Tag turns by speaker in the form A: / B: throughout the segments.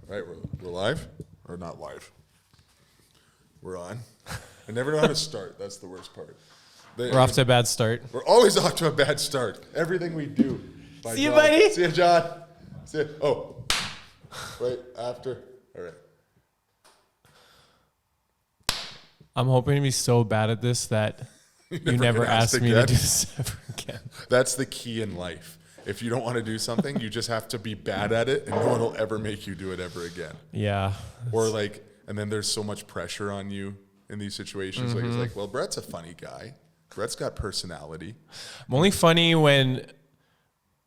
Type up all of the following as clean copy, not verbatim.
A: All right, we're live? Or not live? We're on. I never know how to start. That's the worst part.
B: We're off to a bad start.
A: We're always off to a bad start. Everything we do.
B: See you, buddy.
A: See you, John. See you. Oh. Wait, after. All right.
B: I'm hoping to be so bad at this that you never ask me to do this ever again.
A: That's the key in life. If you don't want to do something, you just have to be bad at it, and no one will ever make you do it ever again.
B: Yeah.
A: Or like, and then there's so much pressure on you in these situations. Like, it's like, well, Brett's a funny guy. Brett's got personality.
B: I'm only funny when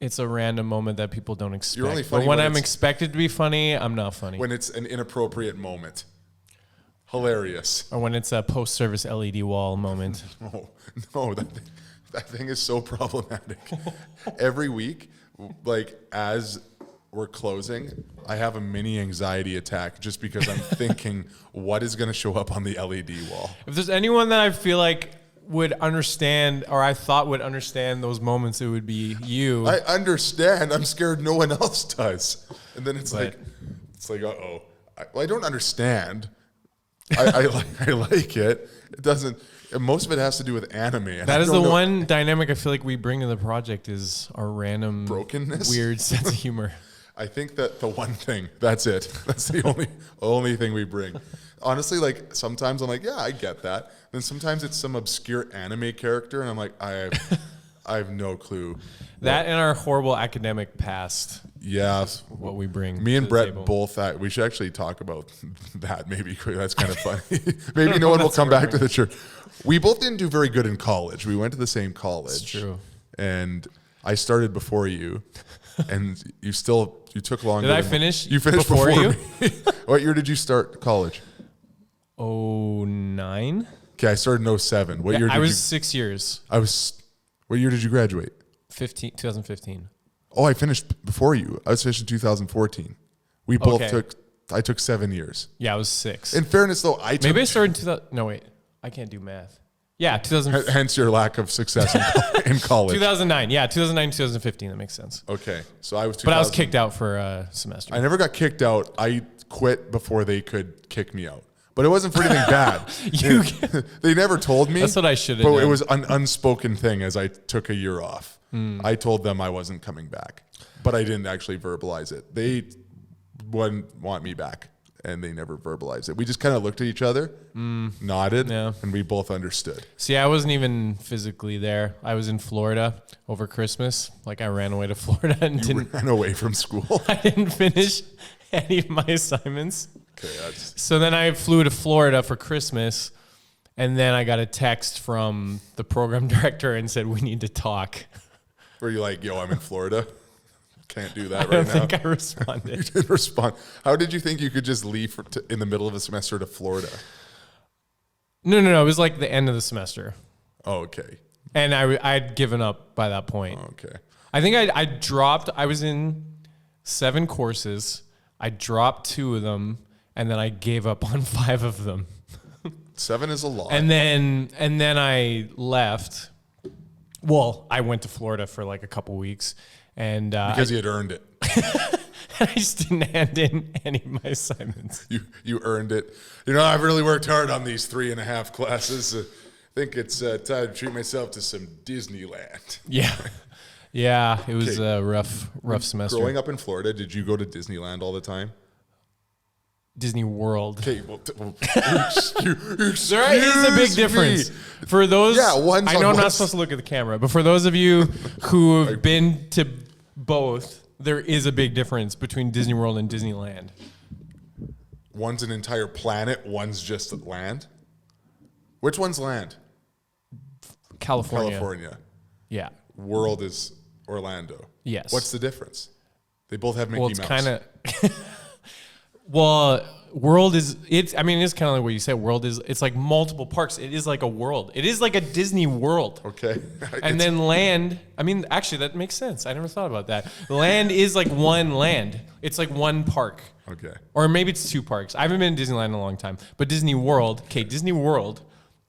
B: it's a random moment that people don't expect.
A: You're only funny
B: but when I'm expected to be funny, I'm not funny.
A: When it's an inappropriate moment. Hilarious.
B: Or when it's a post-service LED wall moment.
A: No, that thing is so problematic. Every week, like as we're closing, I have a mini anxiety attack just because I'm thinking what is going to show up on the LED wall.
B: If there's anyone that I feel like would understand, or I thought would understand those moments, it would be you.
A: I understand. I'm scared no one else does. And then it's like, uh-oh. I don't understand. I like it. It doesn't. Most of it has to do with anime. And
B: that is the one dynamic I feel like we bring to the project is our random
A: brokenness,
B: weird sense of humor.
A: I think that the one thing, that's it. That's the only thing we bring. Honestly, like sometimes I'm like, yeah, I get that. Then sometimes it's some obscure anime character, and I'm like, I have no clue.
B: That and our horrible academic past.
A: Yeah,
B: what we bring.
A: Me and Brett both. We should actually talk about that. Maybe that's kind of funny. Maybe no one will come back to the church. We both didn't do very good in college. We went to the same college.
B: It's true.
A: And I started before you, and you took longer.
B: Did I finish?
A: You finished before
B: you?
A: Me. What year did you start college?
B: 09.
A: Okay, I started in 07. What year?
B: I was 6 years.
A: What year did you graduate?
B: 2015.
A: Oh, I finished before you. I was finished in 2014. We both I took 7 years.
B: Yeah, I was 6.
A: In fairness, though,
B: maybe I started in 2000. No, wait. I can't do math. Yeah, 2000.
A: Hence your lack of success in college.
B: 2009. Yeah, 2009, 2015. That makes sense.
A: Okay, so I was.
B: But I was kicked out for a semester.
A: I never got kicked out. I quit before they could kick me out. But it wasn't for anything bad. They never told me.
B: That's what I should have done.
A: But it was an unspoken thing as I took a year off. I told them I wasn't coming back. But I didn't actually verbalize it. They wouldn't want me back. And they never verbalized it. We just kind of looked at each other, nodded, and we both understood.
B: See, I wasn't even physically there. I was in Florida over Christmas. Like I ran away to Florida and
A: ran away from school.
B: I didn't finish any of my assignments.
A: Okay,
B: so then I flew to Florida for Christmas, and then I got a text from the program director and said, we need to talk.
A: Were you like, yo, I'm in Florida? Can't do that
B: I
A: right now.
B: I don't think I responded.
A: You didn't respond. How did you think you could just leave in the middle of a semester to Florida?
B: No. It was like the end of the semester.
A: Oh, okay.
B: And I'd given up by that point.
A: Oh, okay.
B: I think I dropped. I was in 7 courses. I dropped 2 of them, and then I gave up on 5 of them.
A: 7 is a lot.
B: And then I left. Well, I went to Florida for like a couple weeks. And
A: because you had earned it.
B: I just didn't hand in any of my assignments.
A: You earned it. I've really worked hard on these 3.5 classes. I think it's time to treat myself to some Disneyland.
B: Yeah. It was a rough semester.
A: Growing up in Florida, did you go to Disneyland all the time?
B: Disney World.
A: Okay, well,
B: there is a big difference. For those, I know I'm not supposed to look at the camera, but for those of you who have been to both, there is a big difference between Disney World and Disneyland.
A: One's an entire planet, one's just land. Which one's land?
B: California. Yeah.
A: World is Orlando.
B: Yes.
A: What's the difference? They both have Mickey Mouse.
B: Kind of. Well, World is it's kind of like what you said. World is it's like multiple parks. It is like a world. It is like a Disney World.
A: Okay.
B: And then land, actually that makes sense. I never thought about that. Land is like one land. It's like one park.
A: Okay.
B: Or maybe it's 2 parks. I haven't been to Disneyland in a long time. But Disney World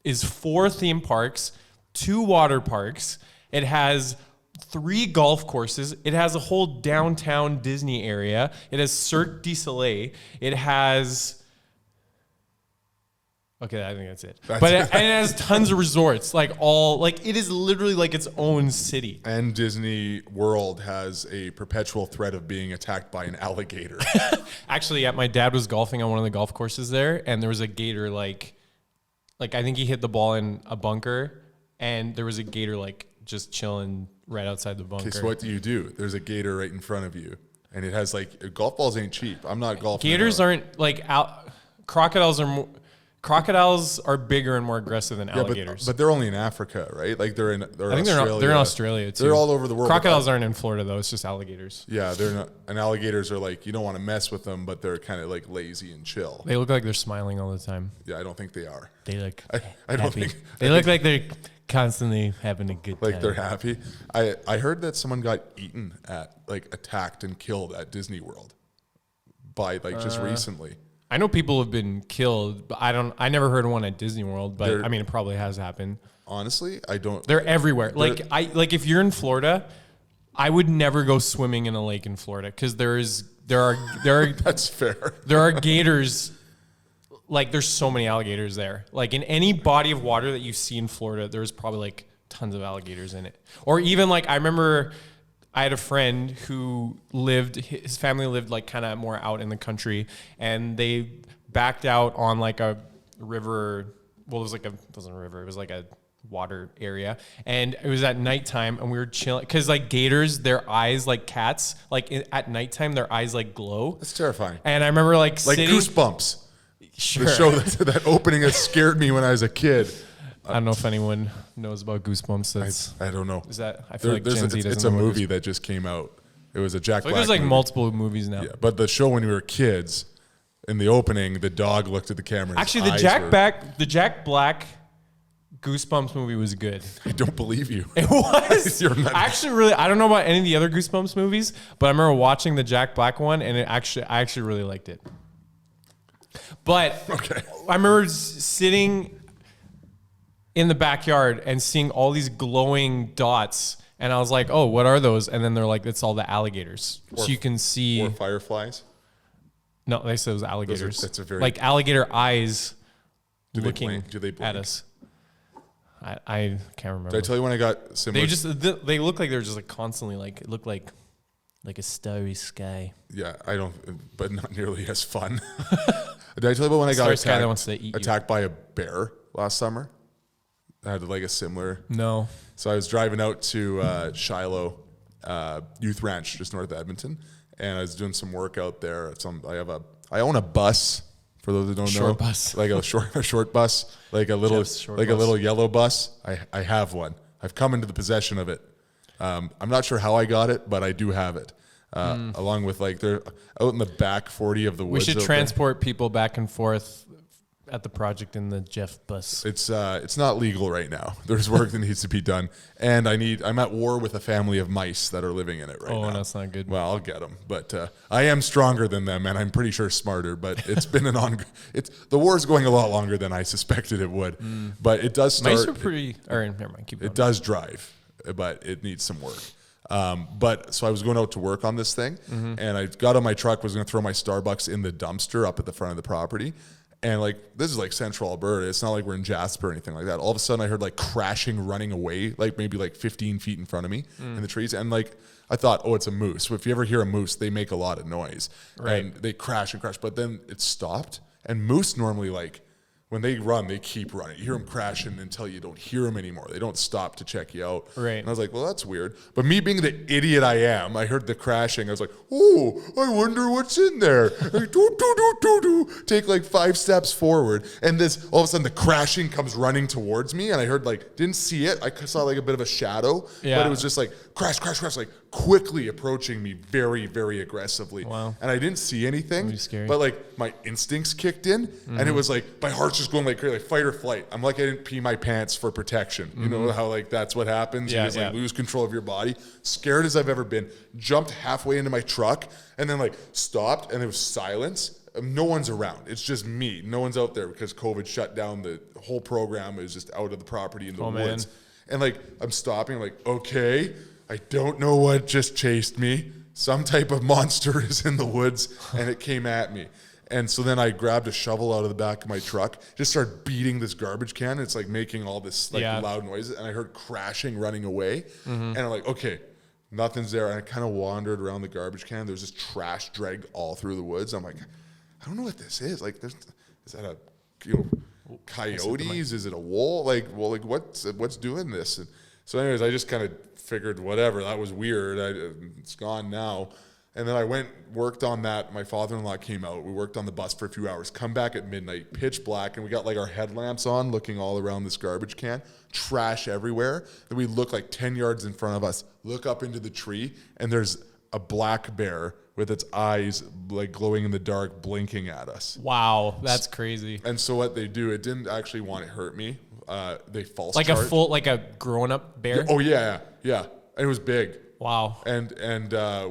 B: is 4 theme parks, 2 water parks. It has 3 golf courses. It has a whole downtown Disney area. It has Cirque du Soleil. It has... Okay, I think that's it. And it has tons of resorts, like it is literally like its own city.
A: And Disney World has a perpetual threat of being attacked by an alligator.
B: Actually, my dad was golfing on one of the golf courses there, and there was a gator like I think he hit the ball in a bunker, and there was a gator like just chilling right outside the bunker.
A: Okay, so what do? There's a gator right in front of you, and it has like golf balls ain't cheap. I'm not golfing.
B: Gators aren't like Crocodiles are bigger and more aggressive than alligators.
A: But they're only in Africa, right? Like they're in Australia.
B: They're in Australia too.
A: They're all over the world.
B: Crocodiles aren't in Florida though. It's just alligators.
A: Yeah, they're not. And alligators are like, you don't want to mess with them, but they're kind of like lazy and chill.
B: They look like they're smiling all the time.
A: Yeah, I don't think they are.
B: They look.
A: I don't think
B: they look like they're constantly having a good time.
A: Like they're happy. I heard that someone got attacked and killed at Disney World by just recently.
B: I know people have been killed, but I never heard of one at Disney World, but I mean, it probably has happened.
A: Honestly, I don't.
B: They're everywhere. If you're in Florida, I would never go swimming in a lake in Florida because there are
A: That's fair.
B: There are gators. Like there's so many alligators there. Like in any body of water that you see in Florida, there's probably like tons of alligators in it. Or even like I remember I had a friend who his family lived like kind of more out in the country, and they backed out on like a river. Well, it wasn't a river. It was like a water area. And it was at nighttime, and we were chilling. Because like gators, their eyes, like cats, at nighttime, their eyes like glow.
A: That's terrifying.
B: And I remember like
A: Goosebumps.
B: Sure.
A: The show that opening that scared me when I was a kid.
B: I don't know if anyone knows about Goosebumps.
A: I don't know.
B: Is that I feel like Gen Z doesn't know.
A: It's a movie that just came out. It was a Jack Black.
B: There's like
A: movie.
B: multiple movies now.
A: Yeah, but the show when we were kids, in the opening, the dog looked at the camera.
B: Actually, the Jack Black Goosebumps movie was good.
A: I don't believe you.
B: It was. Actually, really, I don't know about any of the other Goosebumps movies, but I remember watching the Jack Black one, and I actually really liked it. But
A: okay.
B: I remember sitting in the backyard and seeing all these glowing dots, and I was like, "Oh, what are those?" And then they're like, "It's all the alligators." So you can see.
A: Or fireflies.
B: No, they said it was alligators.
A: That's a very
B: like alligator eyes looking
A: do they blink?
B: at us. I can't remember.
A: Did I tell you when I got similar?
B: They look like they're just like constantly like it looked like a starry sky.
A: Yeah, I don't, but not nearly as fun. Did I tell you about when I got attacked by a bear last summer? I had like a similar.
B: No.
A: So I was driving out to Shiloh Youth Ranch, just north of Edmonton, and I was doing some work out there. I own a bus. For those that don't know,
B: short bus,
A: like a short bus, like a little yellow bus. I have one. I've come into the possession of it. I'm not sure how I got it, but I do have it. Along with they're out in the back 40 of the woods.
B: We should transport people back and forth at the project in the Jeff bus.
A: It's not legal right now. There's work that needs to be done, and I'm at war with a family of mice that are living in it right now.
B: Oh, that's not good.
A: Well, I'll get them, but I am stronger than them, and I'm pretty sure smarter. But it's been the war's going a lot longer than I suspected it would. But it does start.
B: Mice are pretty. Never mind. Keep going.
A: It does drive, but it needs some work. But so I was going out to work on this thing, and I got on my truck, was going to throw my Starbucks in the dumpster up at the front of the property. And this is like central Alberta. It's not like we're in Jasper or anything like that. All of a sudden I heard crashing, running away, maybe 15 feet in front of me in the trees. And I thought, oh, it's a moose. So if you ever hear a moose, they make a lot of noise.
B: Right.
A: And they crash and crash. But then it stopped. And moose normally when they run, they keep running. You hear them crashing until you don't hear them anymore. They don't stop to check you out.
B: Right.
A: And I was like, well, that's weird. But me being the idiot I am, I heard the crashing. I was like, oh, I wonder what's in there. Take 5 steps forward. And all of a sudden the crashing comes running towards me. And I heard didn't see it. I saw a bit of a shadow. Yeah. But it was just crash, crash, crash, quickly approaching me very, very aggressively.
B: Wow.
A: And I didn't see anything.
B: That'd be scary.
A: But my instincts kicked in. And it was my heart's just going crazy, fight or flight. I'm I didn't pee my pants for protection. You know how that's what happens?
B: Yeah,
A: you just lose control of your body. Scared as I've ever been. Jumped halfway into my truck and then stopped, and there was silence. No one's around. It's just me. No one's out there because COVID shut down the whole program. Is just out of the property in the woods. Man. And I'm stopping, okay. I don't know what just chased me. Some type of monster is in the woods, and it came at me. And so then I grabbed a shovel out of the back of my truck, just started beating this garbage can. It's like making all this like loud noises, and I heard crashing running away. And I'm like, okay, nothing's there. And I kind of wandered around the garbage can. There's this trash dragged all through the woods. I'm like, I don't know what this is. Like, is that a coyotes? Is it a wolf? Like, well, like what's doing this? And so, anyways, I just kind of figured whatever. That was weird. It's gone now. And then I worked on that. My father-in-law came out. We worked on the bus for a few hours. Come back at midnight, pitch black, and we got like our headlamps on, looking all around this garbage can. Trash everywhere. Then we look like 10 yards in front of us. Look up into the tree, and there's a black bear with its eyes like glowing in the dark, blinking at us.
B: Wow, that's crazy.
A: And so what they do, it didn't actually want to hurt me. They false
B: like
A: charge.
B: like a grown-up bear.
A: Oh yeah. And it was big.
B: Wow.
A: And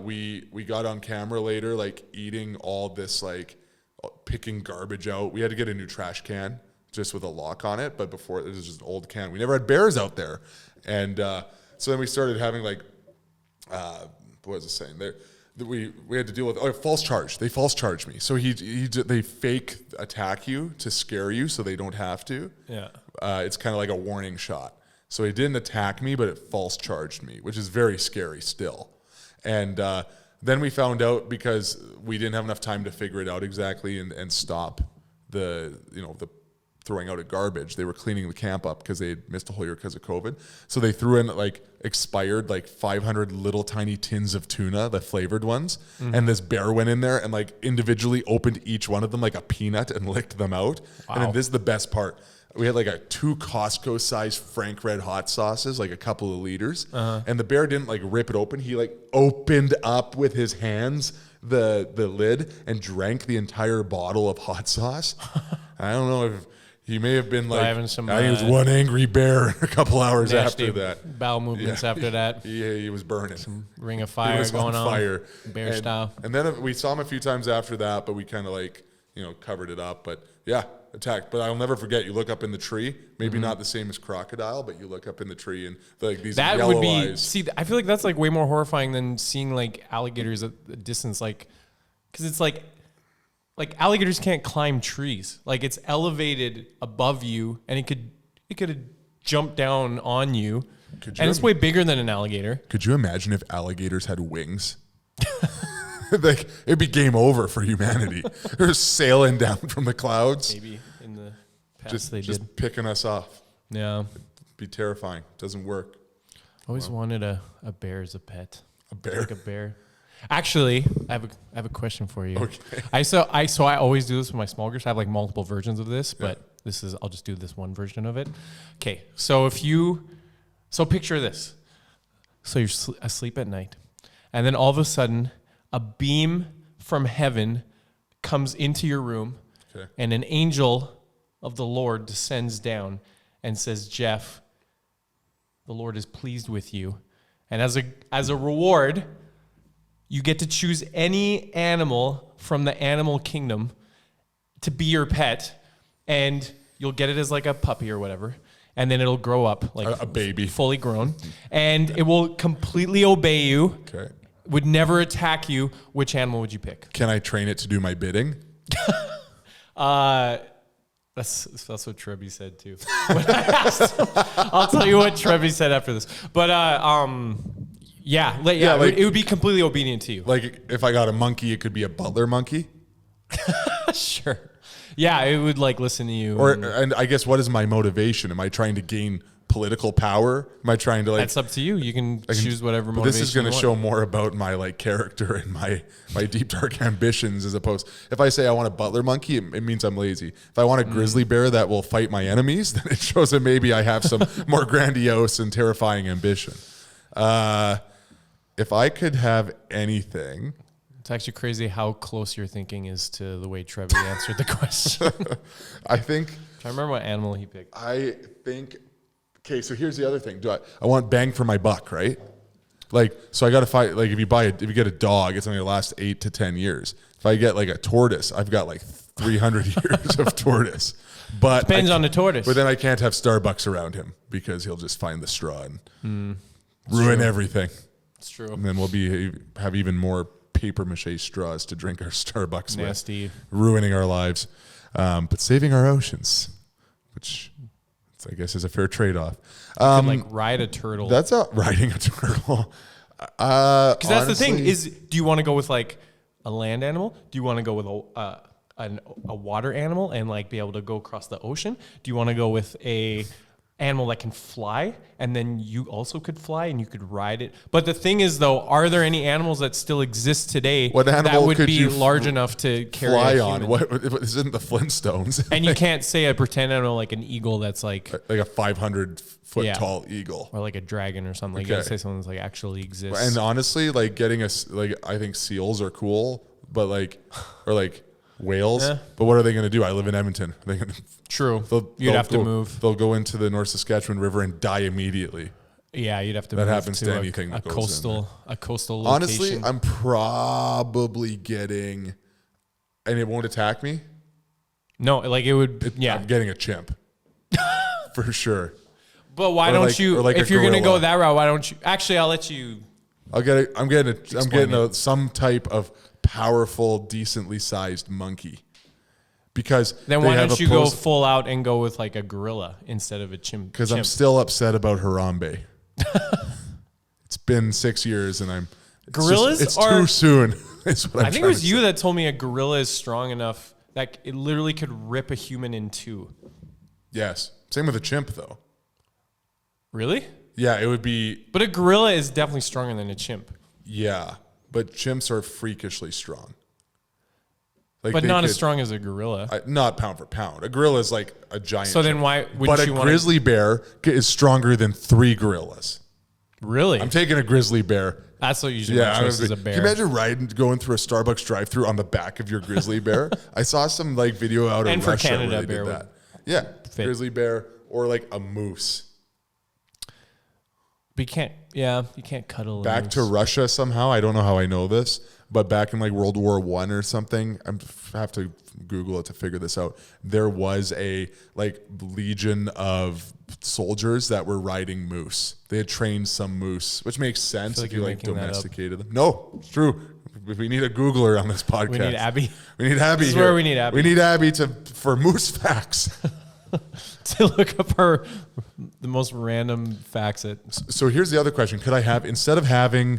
A: we got on camera later, like eating all this, like picking garbage out. We had to get a new trash can just with a lock on it, but before it was just an old can. We never had bears out there, and so then we started having like what was it saying? We had to deal with false charge. They false charge me. So they fake attack you to scare you, so they don't have to.
B: Yeah.
A: It's kind of like a warning shot. So he didn't attack me, but it false charged me, which is very scary still. And then we found out, because we didn't have enough time to figure it out exactly and stop the throwing out of garbage. They were cleaning the camp up because they had missed a whole year because of COVID. So they threw in like expired like 500 little tiny tins of tuna, the flavored ones. Mm-hmm. And this bear went in there and like individually opened each one of them like a peanut and licked them out. Wow. And then this is the best part. We had like 2 Costco-sized Frank Red hot sauces, like a couple of liters. Uh-huh. And the bear didn't like rip it open. He like opened up with his hands the lid and drank the entire bottle of hot sauce. I don't know if he may have been like, I think he was one angry bear a couple hours after that.
B: Bowel movements after that.
A: Yeah, he was burning.
B: Some ring of fire going on. Fire. Bear style.
A: And then we saw him a few times after that, but we kind of like, covered it up. But yeah, attacked. But I'll never forget, you look up in the tree, maybe not the same as crocodile, but you look up in the tree and like these that yellow eyes.
B: See, I feel like that's like way more horrifying than seeing like alligators at a distance, like, because it's like alligators can't climb trees. Like, it's elevated above you, and it could have jumped down on you. And it's way bigger than an alligator.
A: Could you imagine if alligators had wings? Like, it'd be game over for humanity. They're sailing down from the clouds.
B: Maybe in the past just
A: picking us off.
B: Yeah.
A: It'd be terrifying. Doesn't work.
B: Always wanted a bear as a pet.
A: A bear?
B: Like a bear. Actually, I have a question for you.
A: Okay.
B: I always do this with my small groups. I have like multiple versions of this, but I'll just do this one version of it. Okay. So picture this. So you're asleep at night, and then all of a sudden a beam from heaven comes into your room, and an angel of the Lord descends down and says, "Jeff, the Lord is pleased with you, and as a reward, you get to choose any animal from the animal kingdom to be your pet, and you'll get it as like a puppy or whatever, and then it'll grow up like
A: a baby, fully grown,
B: and it will completely obey you.
A: Okay.
B: Would never attack you. Which animal would you pick?
A: Can I train it to do my bidding?
B: That's what Trebby said too. I'll tell you what Trebby said after this. But it would be completely obedient to you.
A: Like if I got a monkey, it could be a butler monkey.
B: Sure. Yeah, it would like listen to you.
A: And I guess, what is my motivation? Am I trying to gain political power? Am I trying to like?
B: That's up to you. You can choose whatever motivation.
A: This is going to show more about my like character and my deep dark ambitions, as opposed. If I say I want a butler monkey, it means I'm lazy. If I want a grizzly bear that will fight my enemies, then it shows that maybe I have some more grandiose and terrifying ambition. If I could have anything.
B: It's actually crazy how close your thinking is to the way Trevor answered the question.
A: I think.
B: I remember what animal he picked.
A: I think. Okay, so here's the other thing. I want bang for my buck, right? Like, so I got to fight. Like, if you get a dog, it's only going to last 8 to 10 years. If I get like a tortoise, I've got like 300 years of tortoise. But
B: depends on the tortoise.
A: But then I can't have Starbucks around him because he'll just find the straw and ruin everything.
B: It's true.
A: And then we'll have even more paper mache straws to drink our Starbucks
B: Nasty.
A: with, ruining our lives, but saving our oceans, which I guess is a fair trade-off.
B: You could ride a turtle.
A: That's riding a turtle.
B: Because that's the thing is, do you want to go with like a land animal? Do you want to go with a water animal and like be able to go across the ocean? Do you want to go with a animal that can fly and then you also could fly and you could ride it? But the thing is though, are there any animals that still exist today that would be large enough to carry
A: fly
B: a
A: on?
B: human?
A: What isn't the Flintstones?
B: And you can't say a pretend animal like an eagle that's like
A: a 500-foot tall eagle,
B: or like a dragon or something. Okay. You gotta say something that's like actually exists.
A: And honestly, like getting I think seals are cool, but or whales. Yeah. But what are they going to do? I live in Edmonton.
B: True. You'd have to move.
A: They'll go into the North Saskatchewan River and die immediately.
B: Yeah, you'd have to.
A: That
B: move
A: happens to anything.
B: A coastal location.
A: Honestly, I'm probably getting, and it won't attack me.
B: No, like it would. Yeah,
A: I'm getting a chimp for sure.
B: But why don't you? If you're going to go that route, why don't you? Actually, I'll let you.
A: I'm getting some type of powerful, decently sized monkey. Because
B: then why don't you go full out and go with like a gorilla instead of a chimp?
A: Because I'm still upset about Harambe. It's been 6 years and it's too soon.
B: I think it was you that told me a gorilla is strong enough that it literally could rip a human in two.
A: Yes. Same with a chimp though.
B: Really?
A: Yeah, it would be.
B: But a gorilla is definitely stronger than a chimp.
A: Yeah, but chimps are freakishly strong.
B: But not as strong as a gorilla.
A: Not pound for pound. A gorilla is like a giant.
B: So then why wouldn't you want?
A: But a grizzly bear is stronger than 3 gorillas.
B: Really?
A: I'm taking a grizzly bear.
B: That's what usually my choice is a bear.
A: Can you imagine going through a Starbucks drive-thru on the back of your grizzly bear? I saw some video out of Russia
B: Canada,
A: where they did that. Yeah, grizzly bear or like a moose.
B: But you can't cuddle.
A: Back to Russia somehow. I don't know how I know this, but back in World War I or something, I have to Google it to figure this out. There was a legion of soldiers that were riding moose. They had trained some moose, which makes sense if you domesticated them. No, it's true. We need a Googler on this podcast.
B: We need Abby.
A: We need Abby.
B: This is where we need Abby.
A: We need Abby for moose facts.
B: To look up the most random facts.
A: So here's the other question. Could I have, instead of having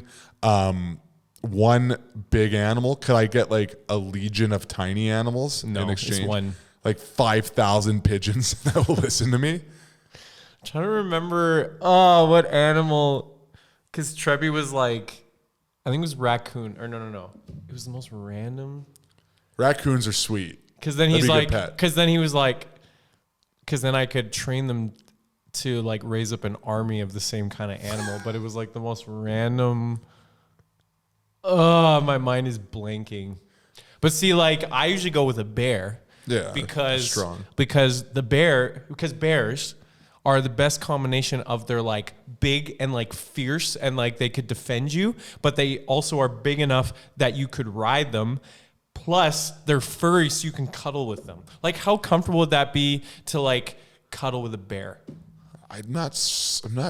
A: one big animal, could I get a legion of tiny animals in exchange?
B: It's one.
A: 5,000 pigeons that will listen to me?
B: I'm trying to remember, what animal, because Treby was I think it was raccoon, or no. It was the most random.
A: Raccoons are sweet.
B: Because then he was because then I could train them to raise up an army of the same kind of animal, but it was the most random. My mind is blanking. But see, I usually go with a bear.
A: Yeah,
B: because
A: strong.
B: Bears are the best combination of they're big and fierce and they could defend you, but they also are big enough that you could ride them. Plus, they're furry, so you can cuddle with them. How comfortable would that be to cuddle with a bear?
A: I'm not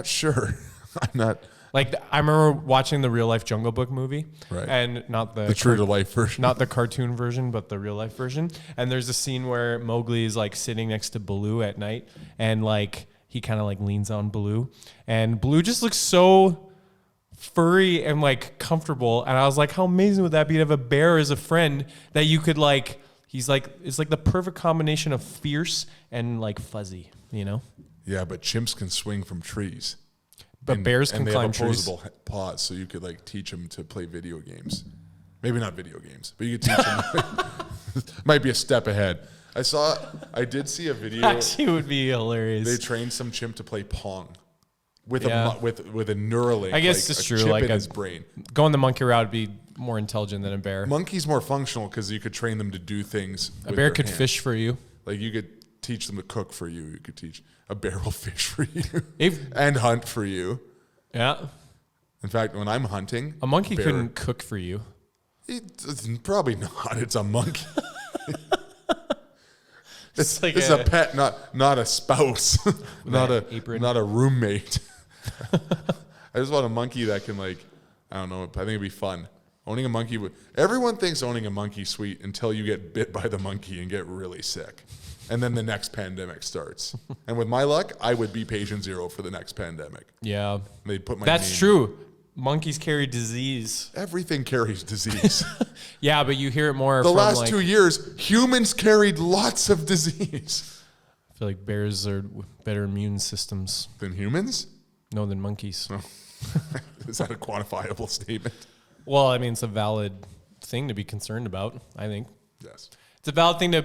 A: sure. I'm not.
B: I remember watching the Real Life Jungle Book movie,
A: right?
B: And not the
A: true to life version,
B: not the cartoon version, but the real life version. And there's a scene where Mowgli is sitting next to Baloo at night, and he kind of leans on Baloo, and Baloo just looks so furry and comfortable, and I was how amazing would that be to have a bear as a friend that you could it's the perfect combination of fierce and fuzzy,
A: Yeah, but chimps can swing from trees.
B: But bears can climb trees.
A: Opposable paws, so you could teach them to play video games. Maybe not video games, but you could teach them. Might be a step ahead. I did see a video.
B: Actually, it would be hilarious.
A: They trained some chimp to play Pong. With a Neuralink,
B: I guess it's true.
A: Chip in his brain.
B: Going the monkey route would be more intelligent than a bear.
A: Monkey's more functional because you could train them to do things.
B: A bear could fish for you.
A: You could teach them to cook for you. You could teach a bear will fish for you and hunt for you.
B: Yeah.
A: In fact, when I'm hunting,
B: a monkey couldn't cook for you.
A: Probably not. It's a monkey. It's a pet, not a spouse, not a roommate. I just want a monkey that can I don't know. I think it'd be fun. Owning a monkey everyone thinks owning a monkey sweet until you get bit by the monkey and get really sick. And then the next pandemic starts. And with my luck, I would be patient zero for the next pandemic.
B: Yeah.
A: They'd put my
B: That's true. Monkeys carry disease.
A: Everything carries disease.
B: Yeah, but you hear it more
A: the last 2 years, humans carried lots of disease.
B: I feel like bears are better immune systems.
A: Than humans?
B: No, than monkeys.
A: Oh. Is that a quantifiable statement?
B: Well, I mean, it's a valid thing to be concerned about, I think.
A: Yes.
B: It's a valid thing to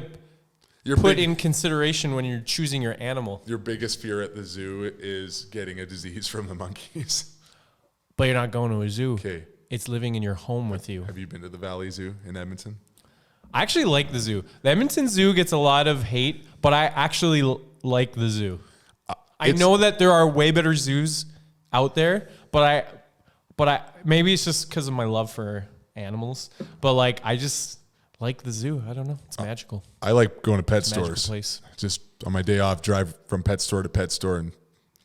B: put in consideration when you're choosing your animal.
A: Your biggest fear at the zoo is getting a disease from the monkeys.
B: But you're not going to a zoo.
A: Okay.
B: It's living in your home with you.
A: Have you been to the Valley Zoo in Edmonton?
B: I actually like the zoo. The Edmonton Zoo gets a lot of hate, but I actually like the zoo. I know that there are way better zoos out there, but I maybe it's just because of my love for animals. But like, I just like the zoo. I don't know. It's magical.
A: I like going to pet
B: It's a
A: stores.
B: magical place.
A: Just on my day off, drive from pet store to pet store and.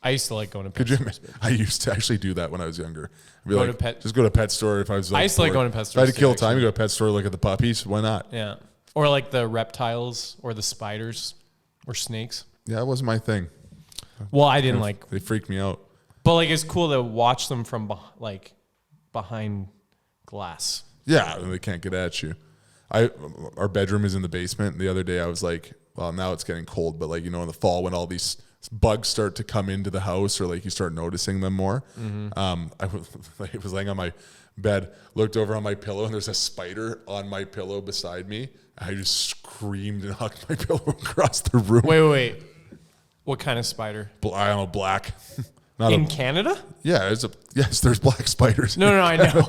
B: I used to like going to pet stores.
A: I used to actually do that when I was younger. I'd be
B: Go
A: like,
B: to pet-
A: just go to pet store if I was. Like,
B: I used to like going to pet
A: If I had
B: stores
A: to kill
B: too,
A: time, you go to pet store, look at the puppies. Why not?
B: Yeah. Or like the reptiles or the spiders or snakes.
A: Yeah, that wasn't my thing.
B: Well, I didn't like.
A: They freaked me out.
B: But like, it's cool to watch them from behind glass.
A: Yeah, they can't get at you. Our bedroom is in the basement. The other day I was like, well, now it's getting cold, but like, in the fall when all these bugs start to come into the house or like you start noticing them more. I was laying on my bed, looked over on my pillow, and there's a spider on my pillow beside me. I just screamed and knocked my pillow across the room.
B: Wait. What kind of spider?
A: I don't know, black.
B: In Canada?
A: Yeah, yes, there's black spiders.
B: No, I know.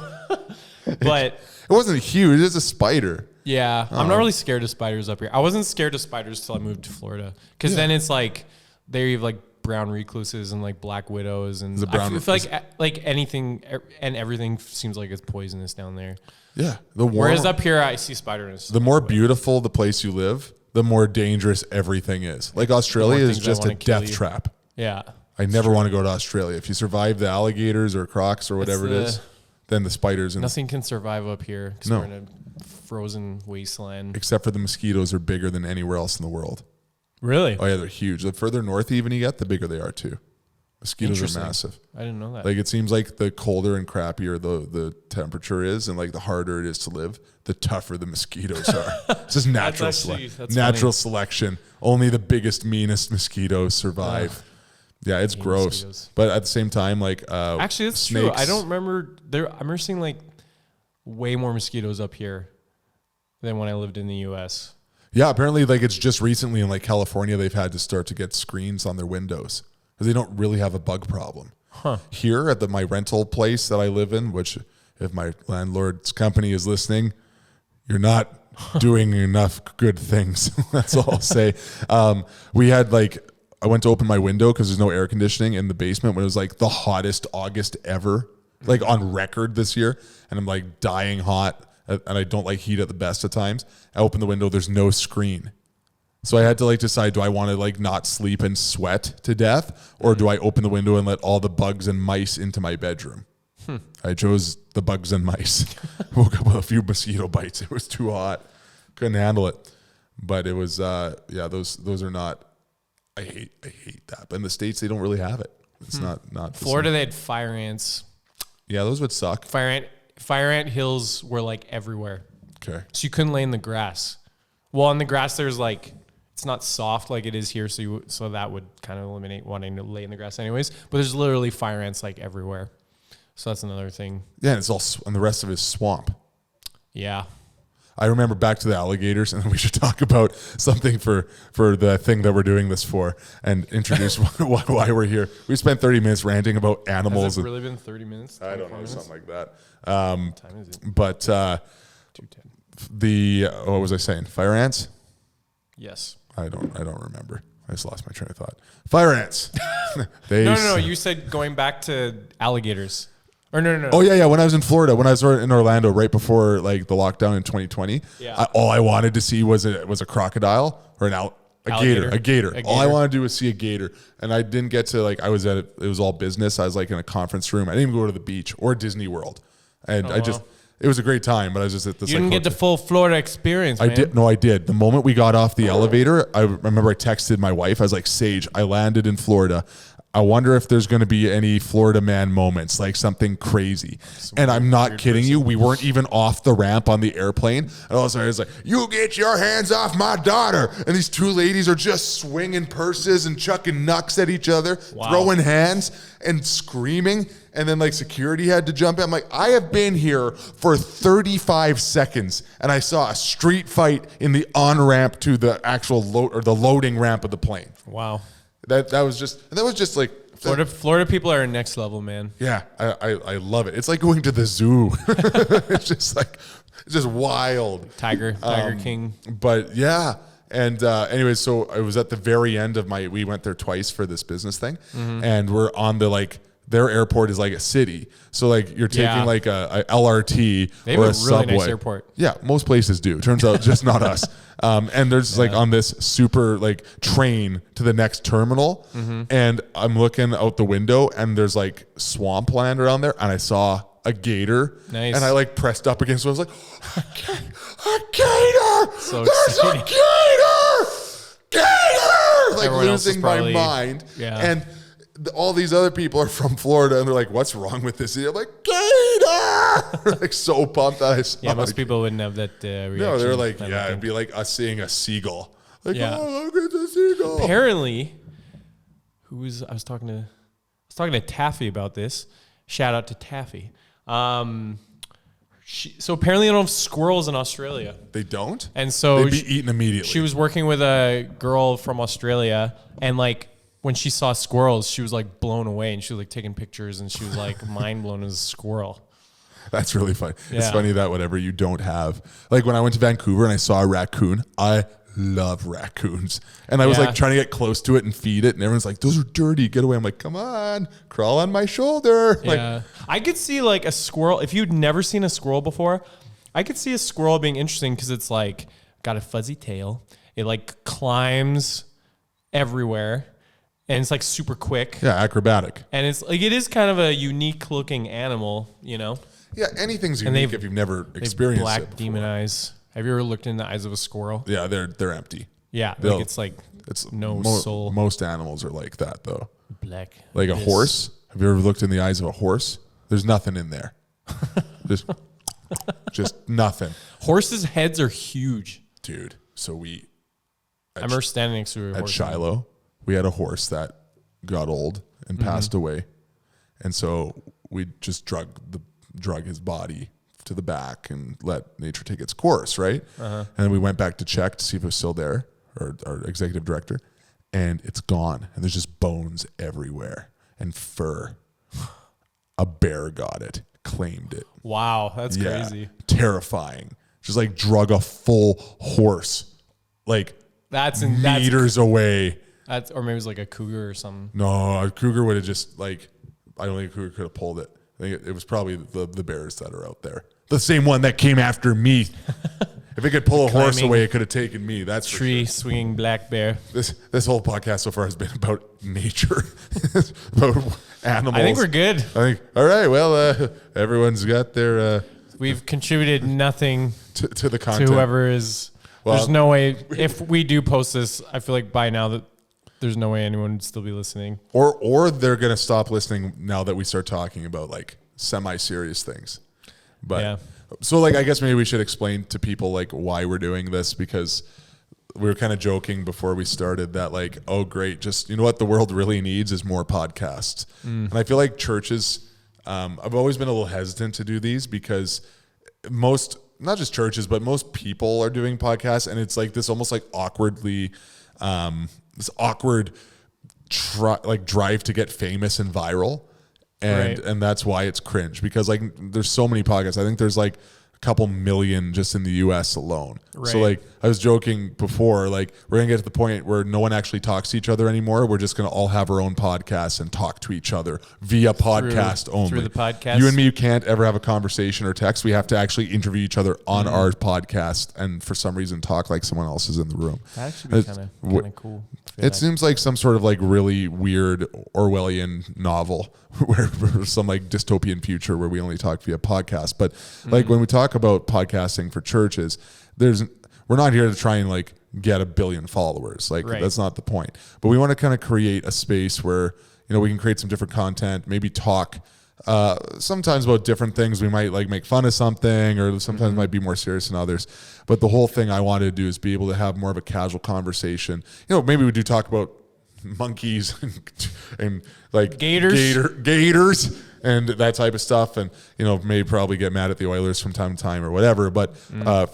B: But
A: it wasn't huge. It's a spider.
B: Yeah, I'm not really scared of spiders up here. I wasn't scared of spiders till I moved to Florida, because then it's like they have like brown recluses and like black widows, and I feel like anything and everything seems like it's poisonous down there.
A: Yeah,
B: whereas up here I see spiders.
A: The more beautiful the place you live, the more dangerous everything is. Like Australia is just a death trap.
B: Yeah,
A: I never want to go to Australia. If you survive the alligators or crocs or whatever it is, then the spiders.
B: Nothing can survive up here because we're in a frozen wasteland.
A: Except for the mosquitoes are bigger than anywhere else in the world.
B: Really?
A: Oh yeah, they're huge. The further north even you get, the bigger they are too. Mosquitoes are massive.
B: I didn't know that.
A: Like it seems like the colder and crappier the temperature is, and like the harder it is to live, the tougher the mosquitoes are. It's just natural selection. Only the biggest, meanest mosquitoes survive. Yeah, it's gross. Mosquitoes. But at the same time, like
B: actually, that's
A: snakes,
B: true. I don't remember there. I remember seeing like way more mosquitoes up here than when I lived in the U.S.
A: Yeah, apparently, like it's just recently in like California, they've had to start to get screens on their windows because they don't really have a bug problem. Here at my rental place that I live in, which if my landlord's company is listening, you're not doing enough good things. That's all I'll say. We had I went to open my window because there's no air conditioning in the basement when it was like the hottest August ever, like on record this year. And I'm like dying hot and I don't like heat at the best of times. I open the window, there's no screen. So I had to decide, do I want to not sleep and sweat to death, or do I open the window and let all the bugs and mice into my bedroom? I chose the bugs and mice. Woke up with a few mosquito bites. It was too hot. Couldn't handle it. But it was, those are not, I hate that. But in the States, they don't really have it. It's not
B: Florida, they had fire ants.
A: Yeah, those would suck.
B: Fire ant hills were everywhere.
A: Okay.
B: So you couldn't lay in the grass. Well, on the grass, there's it's not soft like it is here. So that would kind of eliminate wanting to lay in the grass anyways. But there's literally fire ants everywhere. So that's another thing.
A: Yeah, and it's all, and the rest of it is swamp.
B: Yeah.
A: I remember back to the alligators, and then we should talk about something for the thing that we're doing this for, and introduce why we're here. We spent 30 minutes ranting about animals.
B: Has it really been 30 minutes?
A: I don't know, minutes? Something like that.
B: What time is it?
A: But 2:10. What was I saying? Fire ants?
B: Yes.
A: I don't remember. I just lost my train of thought. Fire ants.
B: No. You said going back to alligators. Or no.
A: Oh yeah. When I was in Florida, when I was in Orlando, right before the lockdown in 2020, all I wanted to see was a crocodile or a gator. All I wanted to do was see a gator, and I didn't get to it was all business. I was in a conference room. I didn't even go to the beach or Disney World. And it was a great time, but I was just at this.
B: You didn't get the full Florida experience, man.
A: I did. No, I did. The moment we got off the elevator, I remember I texted my wife. I was like, Sage, I landed in Florida. I wonder if there's going to be any Florida man moments, like something crazy. And I'm not kidding you. We weren't even off the ramp on the airplane. And all of a sudden, I was like, you get your hands off my daughter. And these two ladies are just swinging purses and chucking knucks at each other, throwing hands and screaming. And then like security had to jump in. I'm like, I have been here for 35 seconds and I saw a street fight in the on-ramp to the actual the loading ramp of the plane.
B: Wow.
A: That was just like
B: Florida people are next level, man.
A: Yeah, I love it. It's like going to the zoo. It's just wild.
B: Tiger King.
A: But yeah. And anyways, so I was at the very end of we went there twice for this business thing. And we're on their airport is like a city. So like you're taking like a LRT
B: they
A: or
B: have
A: a
B: really
A: subway.
B: nice airport.
A: Yeah, most places do. Turns out just not us. And there's like on this super like train to the next terminal. And I'm looking out the window and there's like swampland around there. And I saw a gator.
B: Nice.
A: And I like pressed up against it. I was like, a gator!
B: So
A: There's
B: exciting.
A: a gator! Gator! Like
B: Everyone else is
A: losing
B: probably-
A: my mind.
B: Yeah.
A: And all these other people are from Florida and they're like, what's wrong with this? And I'm like, gator! Like so pumped that I saw
B: Yeah, most people wouldn't have that reaction.
A: No, they're like,
B: I don't
A: it'd
B: think.
A: be like us seeing a seagull. Like,
B: Yeah.
A: oh, look at the seagull.
B: Apparently, I was talking to Taffy about this. Shout out to Taffy. So apparently they don't have squirrels in Australia.
A: They don't?
B: And so
A: they'd be eaten immediately.
B: She was working with a girl from Australia, and like when she saw squirrels, she was like blown away, and she was like taking pictures, and she was like mind blown as a squirrel.
A: That's really funny.
B: Yeah.
A: It's funny that whatever you don't have. Like when I went to Vancouver and I saw a raccoon, I love raccoons. And I was like trying to get close to it and feed it. And everyone's like, those are dirty. Get away. I'm like, come on, crawl on my shoulder.
B: Yeah. I could see like a squirrel. If you'd never seen a squirrel before, I could see a squirrel being interesting because it's like got a fuzzy tail. It like climbs everywhere. And it's like super quick.
A: Yeah, acrobatic.
B: And it's like, it is kind of a unique looking animal, you know?
A: Yeah, anything's unique if you've never experienced
B: black
A: it before.
B: demon eyes. Have you ever looked in the eyes of a squirrel?
A: Yeah, they're empty.
B: Yeah, like it's no soul.
A: Most animals are like that though.
B: Black.
A: Like a horse. Have you ever looked in the eyes of a horse? There's nothing in there. just nothing.
B: Horses' heads are huge.
A: Dude, so
B: I remember standing next to a horse.
A: At Shiloh, we had a horse that got old and passed away. And so we just drug his body to the back and let nature take its course, right? And then we went back to check to see if it was still there, or our executive director, and it's gone. And there's just bones everywhere and fur. A bear got it, claimed it.
B: Wow, that's crazy.
A: Terrifying. Just like drug a full horse, like meters away.
B: Or maybe it was like a cougar or something.
A: No, a cougar would have just like, I don't think a cougar could have pulled it. I think it was probably the bears that are out there. The same one that came after me. If it could pull a horse away, it could have taken me. That's
B: tree swinging black bear.
A: This whole podcast so far has been about nature, about animals.
B: I think we're good.
A: I think, all right, well, everyone's got their...
B: We've contributed nothing
A: to the content.
B: To whoever is... Well, there's no way... If we do post this, I feel like by now that there's no way anyone would still be listening.
A: Or they're going to stop listening now that we start talking about like semi-serious things. But so like, I guess maybe we should explain to people like why we're doing this, because we were kind of joking before we started that like, oh great, just, you know what the world really needs is more podcasts. And I feel like churches, I've always been a little hesitant to do these because not just churches, but most people are doing podcasts, and it's like this almost like awkwardly, this awkward drive to get famous and viral. And that's why it's cringe, because like there's so many podcasts. I think there's like a couple million just in the US alone. Right. So like I was joking before, like we're going to get to the point where no one actually talks to each other anymore. We're just going to all have our own podcasts and talk to each other via podcast only.
B: Through the podcast.
A: You and me, you can't ever have a conversation or text. We have to actually interview each other on our podcast and for some reason talk like someone else is in the room.
B: That actually be kind of cool.
A: It seems like some sort of like really weird Orwellian novel where some like dystopian future where we only talk via podcast. But like when we talk about podcasting for churches, we're not here to try and like get 1 billion followers. Like that's not the point. But we want to kind of create a space where, you know, we can create some different content, maybe talk sometimes about different things. We might like make fun of something, or sometimes might be more serious than others. But the whole thing I wanted to do is be able to have more of a casual conversation. You know, maybe we do talk about monkeys and like gators and that type of stuff, and you know, maybe probably get mad at the Oilers from time to time or whatever. But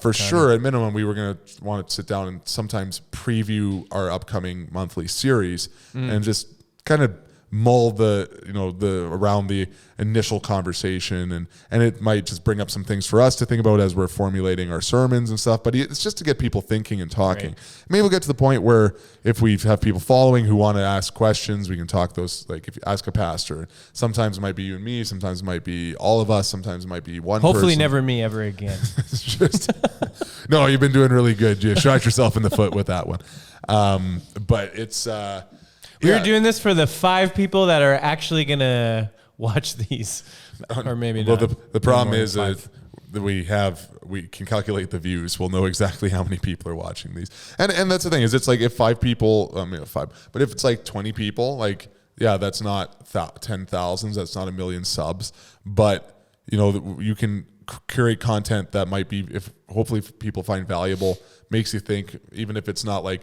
A: for sure, at minimum, we were going to want to sit down and sometimes preview our upcoming monthly series and just kind of mull around the initial conversation, and it might just bring up some things for us to think about as we're formulating our sermons and stuff. But it's just to get people thinking and talking. Maybe we'll get to the point where if we have people following who want to ask questions, we can talk those. Like if you ask a pastor, sometimes it might be you and me, sometimes it might be all of us, sometimes it might be one.
B: Hopefully,
A: person.
B: never me ever again.
A: It's just no. You've been doing really good. You shot yourself in the foot with that one. But it's.
B: We're doing this for the 5 people that are actually going to watch these, or maybe not.
A: Well, the problem is that we can calculate the views. We'll know exactly how many people are watching these. And that's the thing is it's like if 5 people, but if it's like 20 people, like, yeah, that's not 10,000s. That's not 1 million subs. But, you know, you can curate content that might be, if hopefully people find valuable, makes you think, even if it's not like,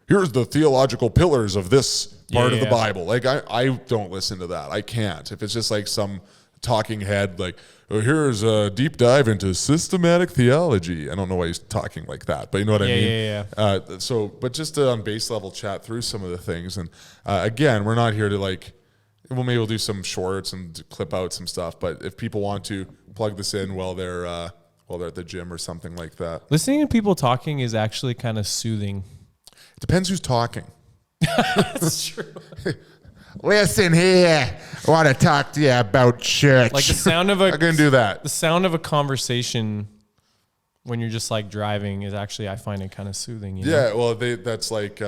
A: here's the theological pillars of this part of the Bible. Like I don't listen to that. I can't. If it's just like some talking head, like, oh, here's a deep dive into systematic theology. I don't know why he's talking like that, but you know what I mean? But just to on base level chat through some of the things. And again, we're not here to like, well, maybe we'll do some shorts and clip out some stuff. But if people want to plug this in while they're at the gym or something like that.
B: Listening to people talking is actually kind of soothing.
A: Depends who's talking.
B: That's true.
A: Listen here, I want to talk to you about church.
B: Like the sound of
A: I'm gonna do that.
B: The sound of a conversation when you're just like driving is actually, I find it kind of soothing. You know?
A: Well, that's like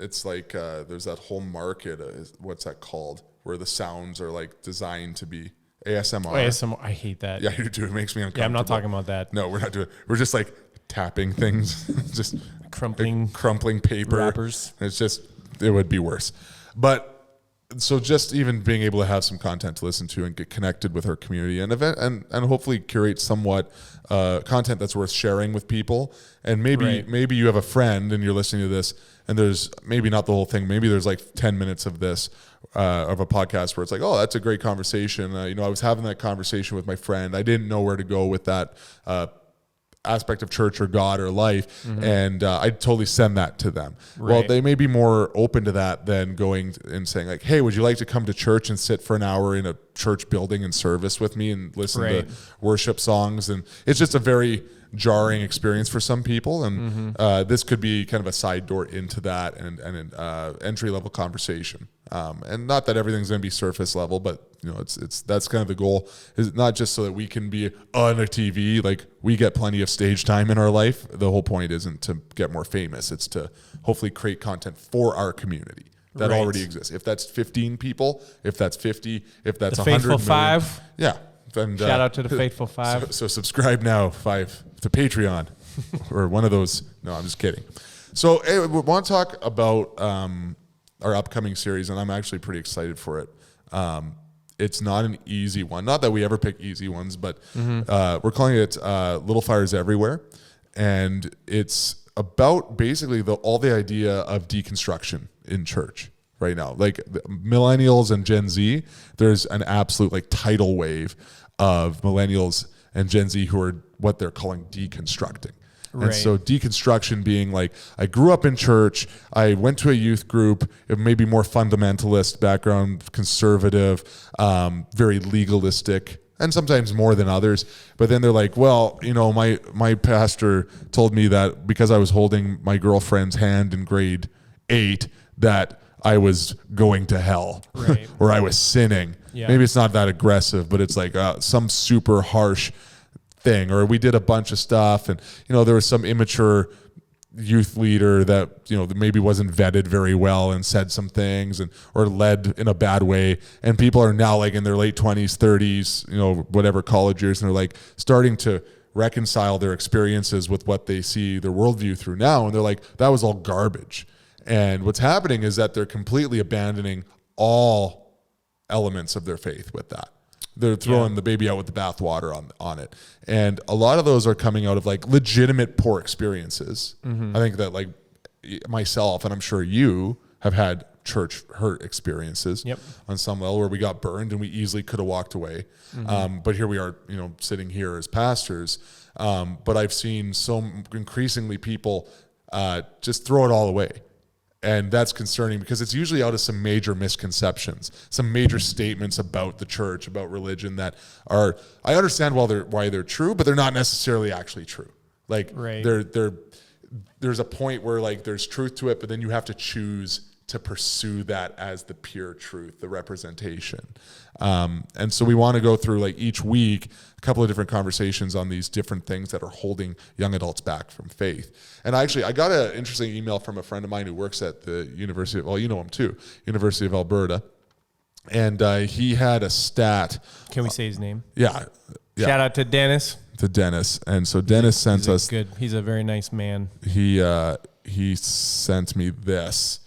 A: it's like there's that whole market. What's that called? Where the sounds are like designed to be ASMR.
B: ASMR. I hate that.
A: Yeah, you do. It makes me uncomfortable.
B: Yeah, I'm not talking about that.
A: No, we're not doing. We're just like tapping things, just
B: crumpling
A: paper
B: wrappers.
A: It would be worse. But so just even being able to have some content to listen to and get connected with our community and hopefully curate somewhat content that's worth sharing with people. And maybe you have a friend and you're listening to this and there's maybe not the whole thing. Maybe there's like 10 minutes of this of a podcast where it's like, oh, that's a great conversation. I was having that conversation with my friend. I didn't know where to go with that aspect of church or God or life, and I'd totally send that to them. Right. Well, they may be more open to that than going and saying like, hey, would you like to come to church and sit for an hour in a church building and service with me and listen to worship songs? And it's just a very jarring experience for some people, and this could be kind of a side door into that and an entry-level conversation. And not that everything's going to be surface level, but that's kind of the goal. Is not just so that we can be on a TV. Like we get plenty of stage time in our life. The whole point isn't to get more famous. It's to hopefully create content for our community that already exists. If that's 15 people, if that's 50, if that's 100
B: faithful 5.
A: Yeah. And,
B: shout out to the faithful 5.
A: So subscribe now, 5 to Patreon or one of those. No, I'm just kidding. So we want to talk about our upcoming series, and I'm actually pretty excited for it. It's not an easy one. Not that we ever pick easy ones, but we're calling it Little Fires Everywhere. And it's about basically all the idea of deconstruction in church right now. Like millennials and Gen Z, there's an absolute like tidal wave of millennials and Gen Z who are what they're calling deconstructing. And so deconstruction being like, I grew up in church, I went to a youth group, maybe more fundamentalist background, conservative, very legalistic and sometimes more than others. But then they're like, well, my pastor told me that because I was holding my girlfriend's hand in grade 8 that I was going to hell, right. Or I was sinning. Yeah. Maybe it's not that aggressive, but it's like some super harsh thing. Or we did a bunch of stuff, and there was some immature youth leader that maybe wasn't vetted very well and said some things or led in a bad way, and people are now like in their late 20s, 30s, whatever college years, and they're like starting to reconcile their experiences with what they see their worldview through now, and they're like, that was all garbage. And what's happening is that they're completely abandoning all elements of their faith with that. They're throwing the baby out with the bathwater on it. And a lot of those are coming out of like legitimate poor experiences. Mm-hmm. I think that like myself, and I'm sure you have had church hurt experiences on some level where we got burned and we easily could have walked away. Mm-hmm. But here we are, sitting here as pastors. But I've seen so increasingly people just throw it all away. And that's concerning because it's usually out of some major misconceptions, some major statements about the church, about religion that are, I understand why they're true, but they're not necessarily actually true. Like there's a point where like there's truth to it, but then you have to choose to pursue that as the pure truth, the representation. And so we want to go through like each week, a couple of different conversations on these different things that are holding young adults back from faith. And I got an interesting email from a friend of mine who works at the University of, well, you know him too, University of Alberta. And he had a stat.
B: Can we say his name?
A: Yeah.
B: Shout out to Dennis.
A: And so Dennis sent us.
B: He's a very nice man.
A: He sent me this.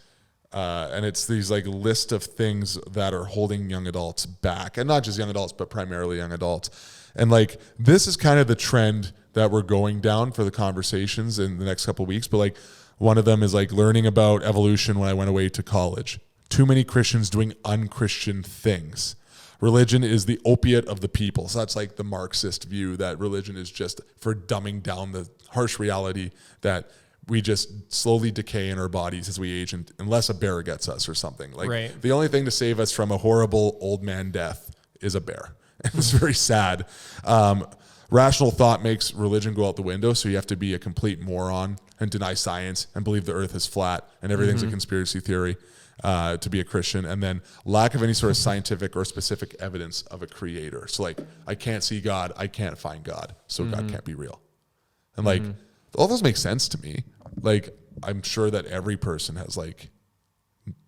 A: And it's these like list of things that are holding young adults back, and not just young adults, but primarily young adults. And like, this is kind of the trend that we're going down for the conversations in the next couple of weeks. But like, one of them is like learning about evolution when I went away to college. Too many Christians doing unchristian things. Religion is the opiate of the people. So that's like the Marxist view that religion is just for dumbing down the harsh reality that we just slowly decay in our bodies as we age, and unless a bear gets us or something. Like the only thing to save us from a horrible old man death is a bear. It's very sad. Rational thought makes religion go out the window, so you have to be a complete moron and deny science and believe the earth is flat and everything's a conspiracy theory to be a Christian. And then lack of any sort of scientific or specific evidence of a creator. So like, I can't see God, I can't find God, so God can't be real. And like, all those make sense to me. Like, I'm sure that every person has like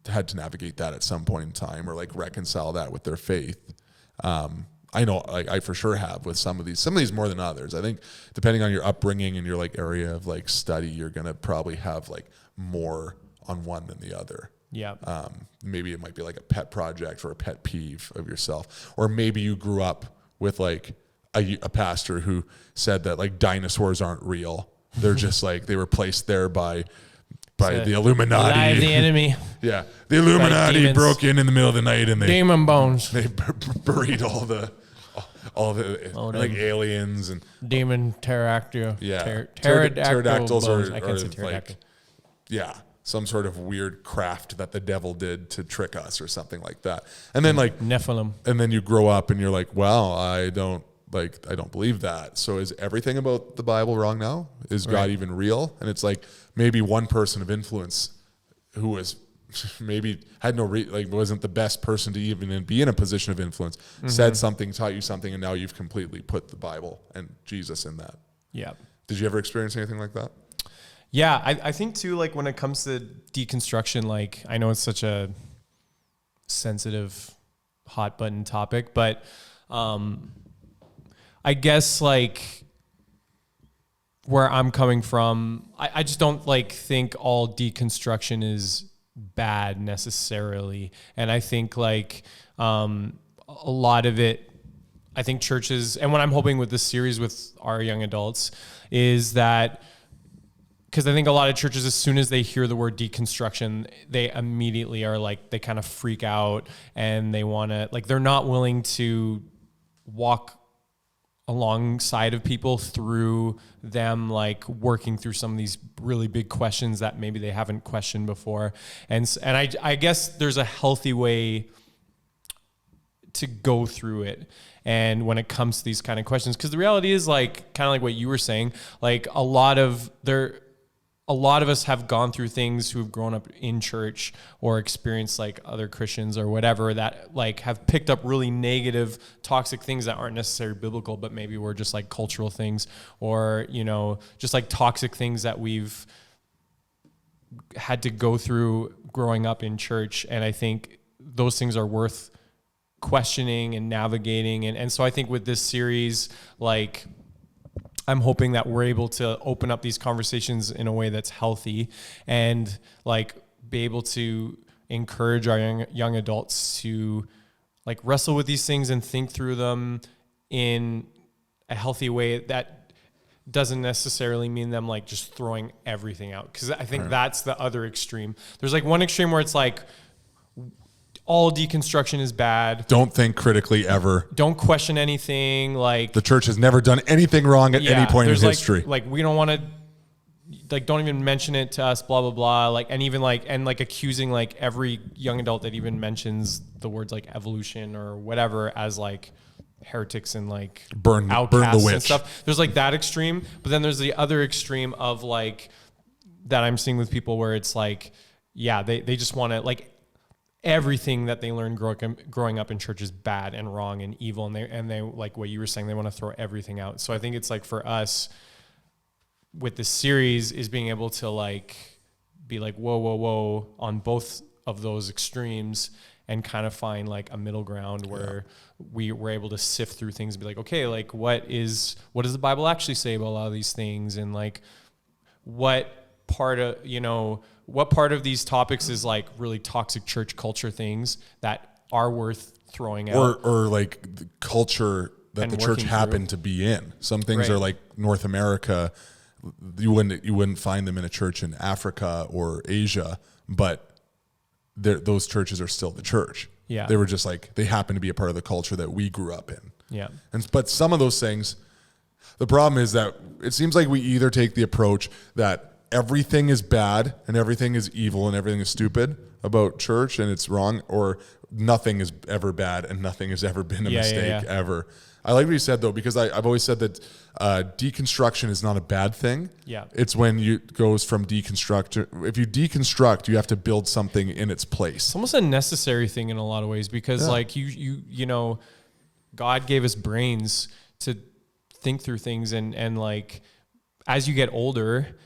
A: had to navigate that at some point in time, or like reconcile that with their faith. I know, like, I for sure have with some of these more than others. I think depending on your upbringing and your like area of like study, you're gonna probably have like more on one than the other.
B: Yeah.
A: Maybe it might be like a pet project or a pet peeve of yourself, or maybe you grew up with like a pastor who said that like dinosaurs aren't real. They're just like, they were placed there by the Illuminati.
B: The enemy.
A: Yeah. The Illuminati broke in the middle of the night and they
B: demon bones.
A: They buried all the like aliens and
B: demon pterodactyl.
A: Yeah.
B: Pterodactyls
A: are
B: I can't say pterodactyl.
A: Like, yeah, some sort of weird craft that the devil did to trick us or something like that. And then like
B: Nephilim.
A: And then you grow up and you're like, well, I don't believe that. So is everything about the Bible wrong now? Is God even real? And it's like maybe one person of influence who was maybe had wasn't the best person to even be in a position of influence, said something, taught you something, and now you've completely put the Bible and Jesus in that.
B: Yeah.
A: Did you ever experience anything like that?
B: Yeah, I think too, like when it comes to deconstruction, like I know it's such a sensitive, hot button topic, but I guess like where I'm coming from, I just don't like think all deconstruction is bad necessarily. And I think like a lot of it, I think churches, and what I'm hoping with this series with our young adults is that, because I think a lot of churches, as soon as they hear the word deconstruction, they immediately are like, they kind of freak out and they want to, like, they're not willing to walk alongside of people through them, like working through some of these really big questions that maybe they haven't questioned before. And I guess there's a healthy way to go through it. And when it comes to these kind of questions, because the reality is like kind of like what you were saying, like a lot of us have gone through things who have grown up in church or experienced like other Christians or whatever that like have picked up really negative, toxic things that aren't necessarily biblical, but maybe were just like cultural things or, you know, just like toxic things that we've had to go through growing up in church. And I think those things are worth questioning and navigating. And so I think with this series, like, I'm hoping that we're able to open up these conversations in a way that's healthy and like be able to encourage our young adults to like wrestle with these things and think through them in a healthy way that doesn't necessarily mean them like just throwing everything out. Cause I think that's the other extreme. There's like one extreme where it's like, all deconstruction is bad.
A: Don't think critically ever.
B: Don't question anything. Like
A: the church has never done anything wrong at any point in history.
B: Like we don't want to, like, don't even mention it to us, blah, blah, blah. Like, and even like, and like accusing like every young adult that even mentions the words like evolution or whatever as like heretics and like
A: burn the witch
B: and stuff. There's like that extreme, but then there's the other extreme of like that I'm seeing with people where it's like, yeah, they just want to like, everything that they learn growing up in church is bad and wrong and evil. And they like what you were saying, they want to throw everything out. So I think it's like for us with this series is being able to like be like, whoa, on both of those extremes and kind of find like a middle ground where we were able to sift through things and be like, okay, like what does the Bible actually say about a lot of these things? And like what part of these topics is like really toxic church culture things that are worth throwing out,
A: or like the culture that the church happened to be in. Some things are like North America. You wouldn't find them in a church in Africa or Asia, but those churches are still the church.
B: Yeah,
A: they were just like they happen to be a part of the culture that we grew up in.
B: Yeah,
A: but some of those things, the problem is that it seems like we either take the approach that everything is bad and everything is evil and everything is stupid about church and it's wrong, or nothing is ever bad and nothing has ever been a mistake ever. I like what you said though, because I've always said that deconstruction is not a bad thing.
B: Yeah,
A: it's when it goes from deconstruct. If you deconstruct, you have to build something in its place.
B: It's almost a necessary thing in a lot of ways because like you know, God gave us brains to think through things and like as you get older,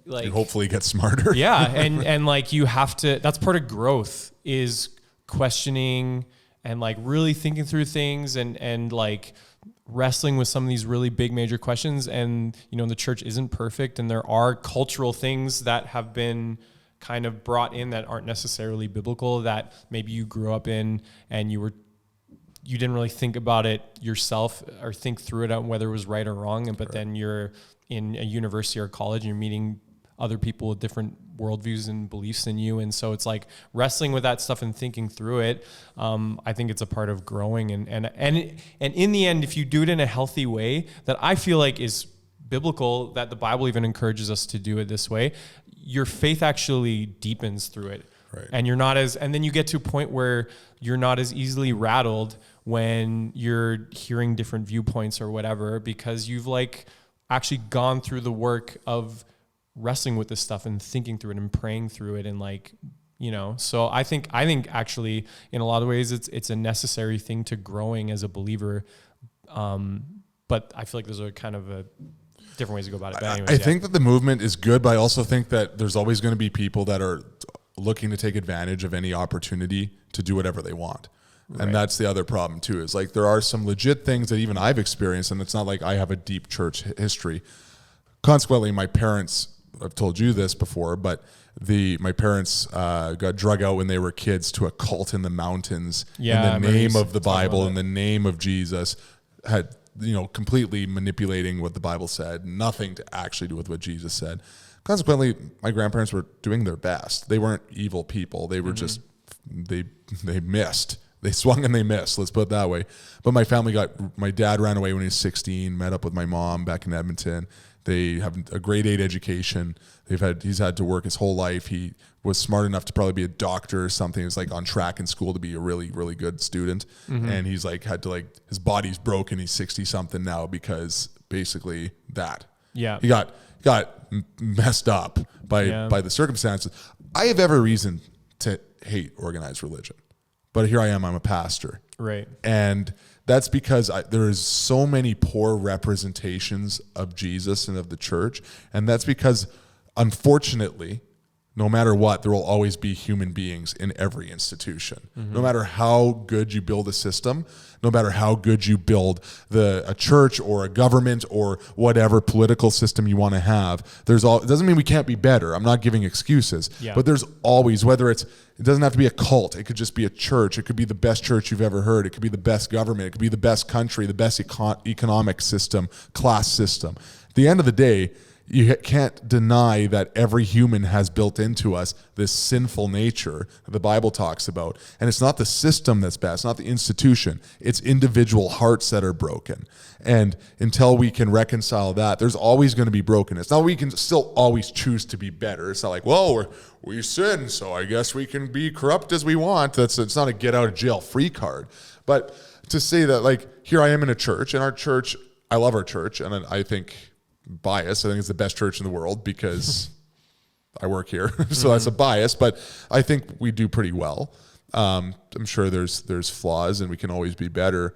B: like
A: you hopefully get smarter.
B: Yeah. And like you have to, that's part of growth is questioning and like really thinking through things and like wrestling with some of these really big major questions. And, you know, the church isn't perfect and there are cultural things that have been kind of brought in that aren't necessarily biblical that maybe you grew up in and you didn't really think about it yourself or think through it on whether it was right or wrong. But then you're in a university or college and you're meeting other people with different worldviews and beliefs than you. And so it's like wrestling with that stuff and thinking through it. I think it's a part of growing and in the end, if you do it in a healthy way that I feel like is biblical, that the Bible even encourages us to do it this way, your faith actually deepens through it.
A: Right.
B: And and then you get to a point where you're not as easily rattled when you're hearing different viewpoints or whatever, because you've like actually gone through the work of wrestling with this stuff and thinking through it and praying through it and like, you know, so I think actually in a lot of ways it's a necessary thing to growing as a believer. But I feel like those are kind of different ways to go about it. But anyways,
A: I think that the movement is good, but I also think that there's always going to be people that are looking to take advantage of any opportunity to do whatever they want. Right. And that's the other problem too, is like there are some legit things that even I've experienced, and it's not like I have a deep church history. Consequently, my parents, I've told you this before, but my parents got drug out when they were kids to a cult in the mountains in the name of the Bible, in the name of Jesus, had, you know, completely manipulating what the Bible said, nothing to actually do with what Jesus said. Consequently, my grandparents were doing their best. They weren't evil people. They were just, they missed. They swung and they missed, let's put it that way. But my dad ran away when he was 16, met up with my mom back in Edmonton. They have a grade 8 education. He's had to work his whole life. He was smart enough to probably be a doctor or something. He was like on track in school to be a really, really good student. And he's like his body's broken. He's 60 something now because basically that.
B: Yeah.
A: He got messed up by the circumstances. I have every reason to hate organized religion, but here I am. I'm a pastor.
B: Right.
A: And that's because there is so many poor representations of Jesus and of the church. And that's because, unfortunately, no matter what, there will always be human beings in every institution. No matter how good you build a system, no matter how good you build a church or a government or whatever political system you want to have, it doesn't mean we can't be better. I'm not giving excuses, but there's always, it doesn't have to be a cult. It could just be a church. It could be the best church you've ever heard. It could be the best government. It could be the best country, the best economic system, class system. At the end of the day, you can't deny that every human has built into us this sinful nature that the Bible talks about. And it's not the system that's bad. It's not the institution. It's individual hearts that are broken. And until we can reconcile that, there's always going to be brokenness. Now, we can still always choose to be better. It's not like, well, we sin, so I guess we can be corrupt as we want. It's not a get out of jail free card. But to say that, like, here I am in a church, and our church, I love our church, and I think... bias. I think it's the best church in the world because I work here. So that's a bias, but I think we do pretty well. I'm sure there's flaws and we can always be better,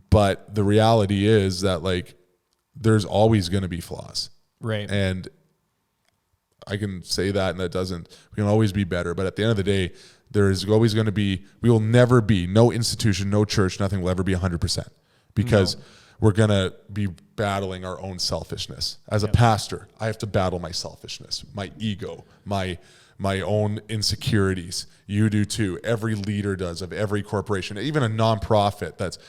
A: but the reality is that like there's always going to be flaws.
B: Right.
A: And I can say that and we can always be better, but at the end of the day, there is always going to be, we will never be, no institution, no church, nothing will ever be 100% because we're going to be battling our own selfishness. As a pastor, I have to battle my selfishness, my ego, my own insecurities. You do too. Every leader does of every corporation, even a nonprofit.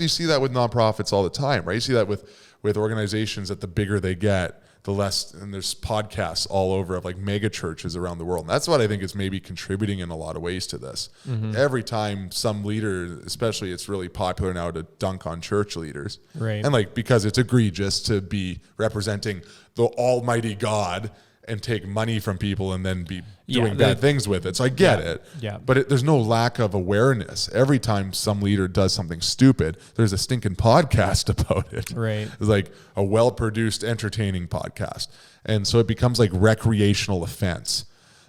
A: You see that with nonprofits all the time, right? You see that with organizations that the bigger they get, the less, and there's podcasts all over of like mega churches around the world. And that's what I think is maybe contributing in a lot of ways to this. Every time some leader, especially it's really popular now to dunk on church leaders.
B: Right.
A: And like, because it's egregious to be representing the almighty God and take money from people and then be doing bad things with it. So I get it. Yeah. But there's no lack of awareness. Every time some leader does something stupid, there's a stinking podcast about it.
B: Right.
A: It's like a well-produced, entertaining podcast. And so it becomes like recreational offense.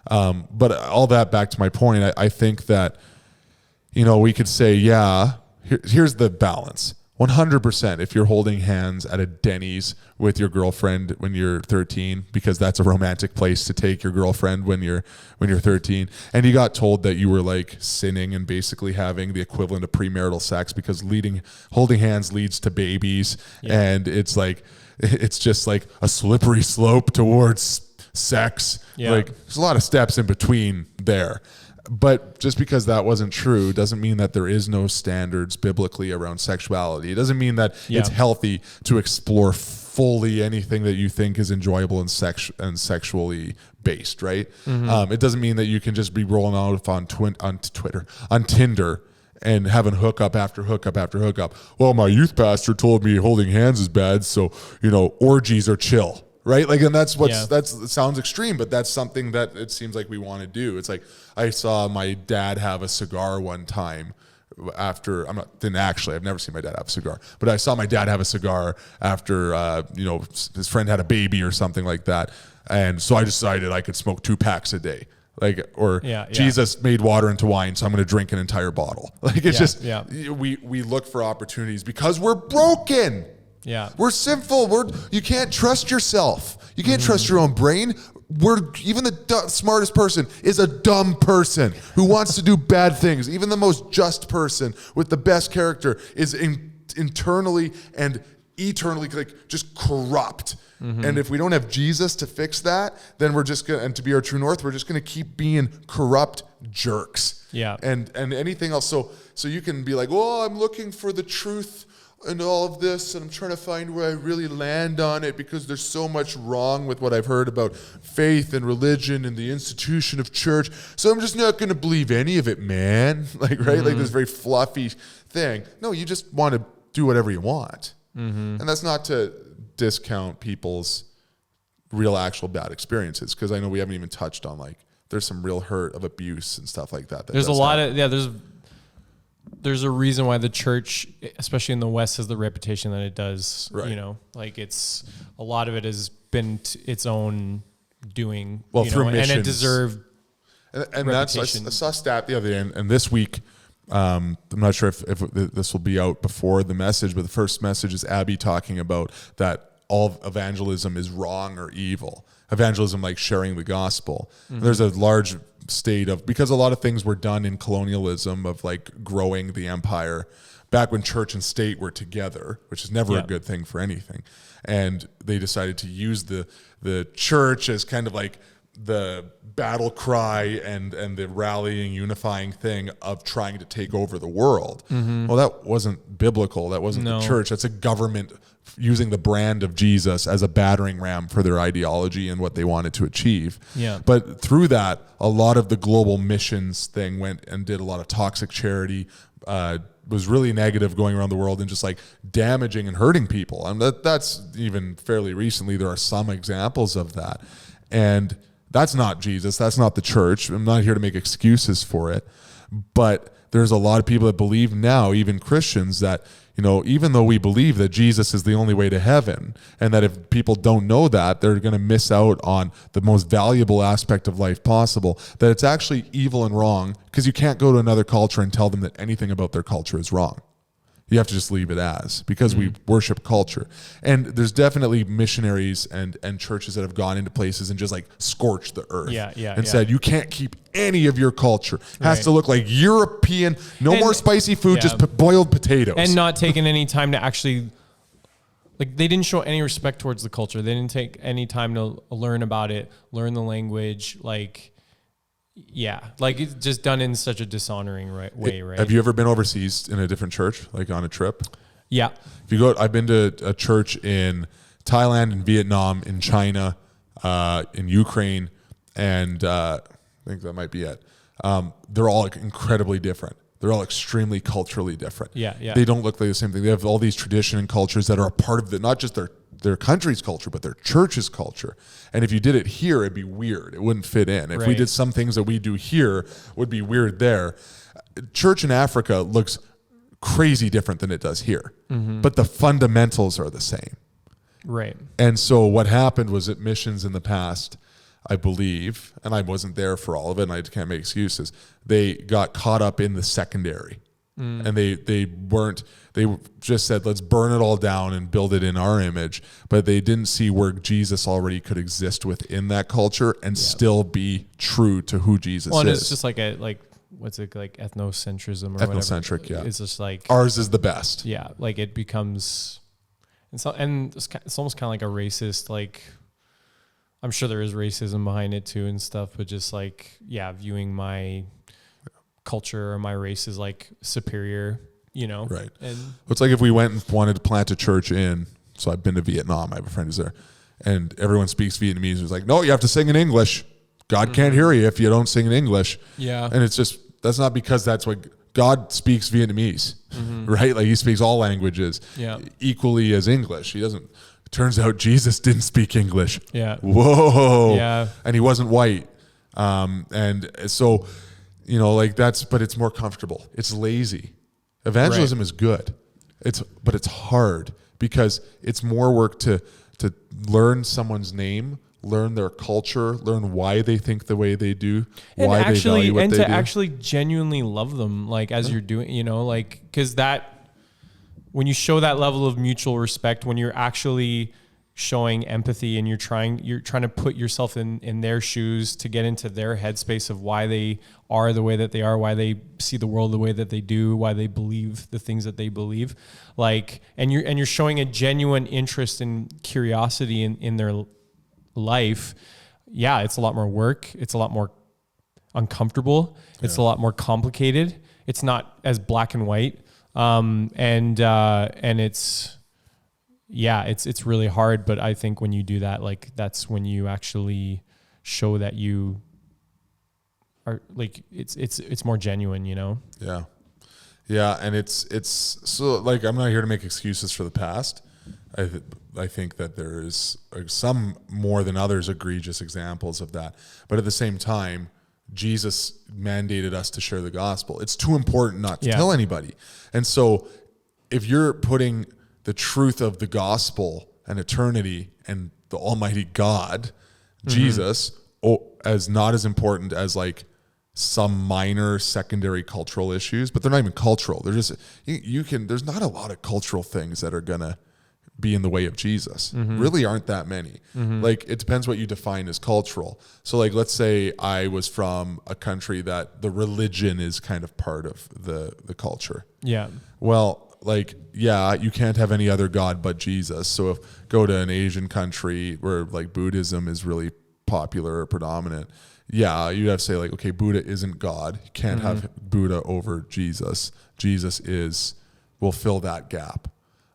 A: But all that back to my point, I think that, we could say, here's the balance. 100% if you're holding hands at a Denny's with your girlfriend when you're 13, because that's a romantic place to take your girlfriend when you're 13, and you got told that you were like sinning and basically having the equivalent of premarital sex because holding hands leads to babies, and it's just like a slippery slope towards sex. Like there's a lot of steps in between there. But just because that wasn't true doesn't mean that there is no standards biblically around sexuality. It doesn't mean that it's healthy to explore fully anything that you think is enjoyable and sexually based, right? It doesn't mean that you can just be rolling out on Tinder and having hookup after hookup after hookup. Well, my youth pastor told me holding hands is bad, so orgies are chill. Right? Like, and it sounds extreme, but that's something that it seems like we want to do. It's like, I saw my dad have a cigar one time after, I've never seen my dad have a cigar, but I saw my dad have a cigar after, his friend had a baby or something like that. And so I decided I could smoke 2 packs a day. Jesus made water into wine, so I'm going to drink an entire bottle. Like, it's we look for opportunities because we're broken.
B: Yeah.
A: We're sinful. You can't trust yourself. You can't trust your own brain. Even the smartest person is a dumb person who wants to do bad things. Even the most just person with the best character is internally and eternally just corrupt. And if we don't have Jesus to fix that, then we're just going to, and to be our true north, we're just going to keep being corrupt jerks.
B: Yeah.
A: And anything else. So you can be like, oh, I'm looking for the truth and all of this, and I'm trying to find where I really land on it because there's so much wrong with what I've heard about faith and religion and the institution of church. So I'm just not going to believe any of it, man. Like this very fluffy thing. No, you just want to do whatever you want. And that's not to discount people's real actual bad experiences. Because I know we haven't even touched on like there's some real hurt of abuse and stuff like that.
B: There's a lot of there's a reason why the church, especially in the West, has the reputation that it does.
A: Right.
B: You know, like it's a lot of it has been its own doing.
A: Well, through missions.
B: And it deserved.
A: And that's I saw a stat the other day, and this week, I'm not sure if this will be out before the message, but the first message is Abby talking about that all evangelism is wrong or evil. Evangelism, like sharing the gospel. Mm-hmm. There's a large state of, because a lot of things were done in colonialism of like growing the empire back when church and state were together, which is never a good thing for anything. And they decided to use the church as kind of like the battle cry and the rallying, unifying thing of trying to take over the world. Mm-hmm. Well, that wasn't biblical. That wasn't the church. That's a government using the brand of Jesus as a battering ram for their ideology and what they wanted to achieve.
B: Yeah.
A: But through that, a lot of the global missions thing went and did a lot of toxic charity, was really negative going around the world and just like damaging and hurting people. And that's even fairly recently. There are some examples of that. And that's not Jesus. That's not the church. I'm not here to make excuses for it. But there's a lot of people that believe now, even Christians, that, you know, even though we believe that Jesus is the only way to heaven, and that if people don't know that, they're going to miss out on the most valuable aspect of life possible, that it's actually evil and wrong, because you can't go to another culture and tell them that anything about their culture is wrong. You have to just leave it as, because we worship culture. And there's definitely missionaries and churches that have gone into places and just like scorched the earth and said, you can't keep any of your culture. It has to look like European, more spicy food, just boiled potatoes.
B: And not taking any time to actually, like, they didn't show any respect towards the culture. They didn't take any time to learn about it, learn the language, like, like it's just done in such a dishonoring way, right?
A: Have you ever been overseas in a different church, like on a trip?
B: Yeah.
A: If you go, I've been to a church in Thailand, in Vietnam, in China, in Ukraine, and I think that might be it. They're all incredibly different. They're all extremely culturally different.
B: Yeah.
A: They don't look like the same thing. They have all these tradition and cultures that are a part of not just their country's culture, but their church's culture. And if you did it here, it'd be weird. It wouldn't fit in. If we did some things that we do here, would be weird there. Church in Africa looks crazy different than it does here. Mm-hmm. But the fundamentals are the same.
B: Right.
A: And so what happened was at missions in the past, I believe, and I wasn't there for all of it, and I can't make excuses, they got caught up in the secondary. And they just said, let's burn it all down and build it in our image. But they didn't see where Jesus already could exist within that culture and still be true to who Jesus is.
B: And it's just like what's it, like ethnocentrism or
A: Ethnocentric,
B: whatever. It's just like,
A: ours is the best.
B: Yeah. Like it becomes, and it's almost kind of like a racist, like, I'm sure there is racism behind it too and stuff, but just like, viewing my culture or my race is like superior, you know?
A: Right.
B: And
A: it's like if we went and wanted to plant a church so I've been to Vietnam, I have a friend who's there, and everyone speaks Vietnamese. It's like, no, you have to sing in English. God can't hear you if you don't sing in English.
B: Yeah.
A: And it's just, that's not because that's what God speaks Vietnamese, right? Like he speaks all languages equally as English. He doesn't, turns out Jesus didn't speak English.
B: Yeah.
A: Whoa.
B: Yeah.
A: And he wasn't white. And so, you know, like but it's more comfortable. It's lazy. Evangelism is good. But it's hard because it's more work to learn someone's name, learn their culture, learn why they think the way they do, why they value what they do. And to
B: actually genuinely love them, like as you're doing, you know, like, because when you show that level of mutual respect, when you're actually showing empathy and you're trying to put yourself in their shoes to get into their headspace of why they are the way that they are, why they see the world the way that they do, why they believe the things that they believe, like, and you're showing a genuine interest and curiosity in their life. Yeah, it's a lot more work. It's a lot more uncomfortable. It's a lot more complicated. It's not as black and white. And it's really hard, but I think when you do that, like, that's when you actually show that you are like, it's more genuine, you know?
A: Yeah. Yeah. And it's so, like, I'm not here to make excuses for the past, I think that there is some more than others egregious examples of that. But at the same time, Jesus mandated us to share the gospel. It's too important not to tell anybody. And so if you're putting the truth of the gospel and eternity and the Almighty God, Jesus, as not as important as like some minor secondary cultural issues, but they're not even cultural. They're just, there's not a lot of cultural things that are going to be in the way of Jesus. Really aren't that many. Like, it depends what you define as cultural. So like, let's say I was from a country that the religion is kind of part of the culture. Yeah. Well, like, yeah, you can't have any other God but Jesus. So if go to an Asian country where like Buddhism is really popular or predominant, yeah, you have to say like, okay, Buddha isn't God. You can't have Buddha over Jesus. Jesus will fill that gap.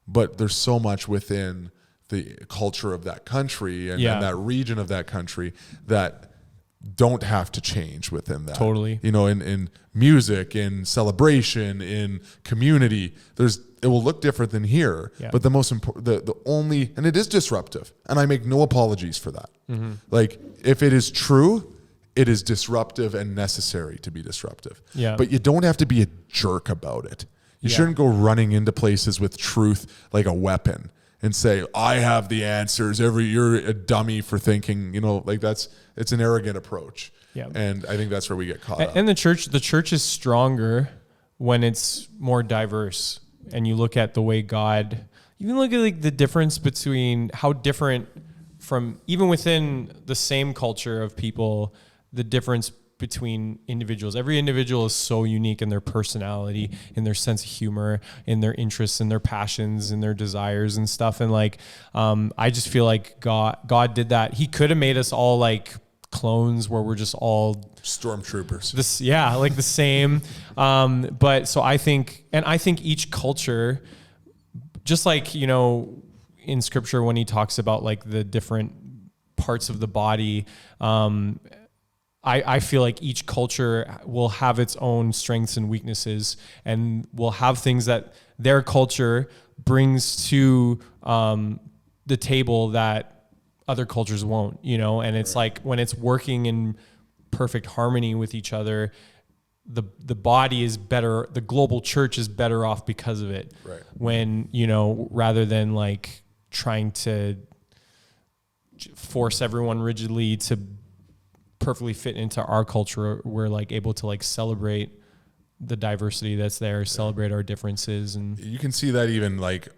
A: But there's so much within the culture of that country and that region of that country that don't have to change within that. Totally. You know, in music, in celebration, in community, it will look different than here. Yeah. But the most important, the only, and it is disruptive, and I make no apologies for that. Like, if it is true, it is disruptive and necessary to be disruptive. Yeah. But you don't have to be a jerk about it. You shouldn't go running into places with truth like a weapon and say, I have the answers. You're a dummy for thinking, you know, like it's an arrogant approach. Yeah. And I think that's where we get caught up.
B: And the church is stronger when it's more diverse. And you look at the way God, even look at like the difference between how different from even within the same culture of people, the difference between individuals. Every individual is so unique in their personality, in their sense of humor, in their interests, in their passions, in their desires and stuff. And like, I just feel like God did that. He could have made us all like clones where we're just all
A: stormtroopers.
B: Like the same. But so I think each culture, just like, you know, in scripture, when he talks about like the different parts of the body, I feel like each culture will have its own strengths and weaknesses and will have things that their culture brings to the table that other cultures won't, you know? And it's like when it's working in perfect harmony with each other, the body is better, the global church is better off because of it. Right. When, you know, rather than like trying to force everyone rigidly to perfectly fit into our culture, we're like able to like celebrate the diversity that's there, celebrate our differences. And
A: you can see that even like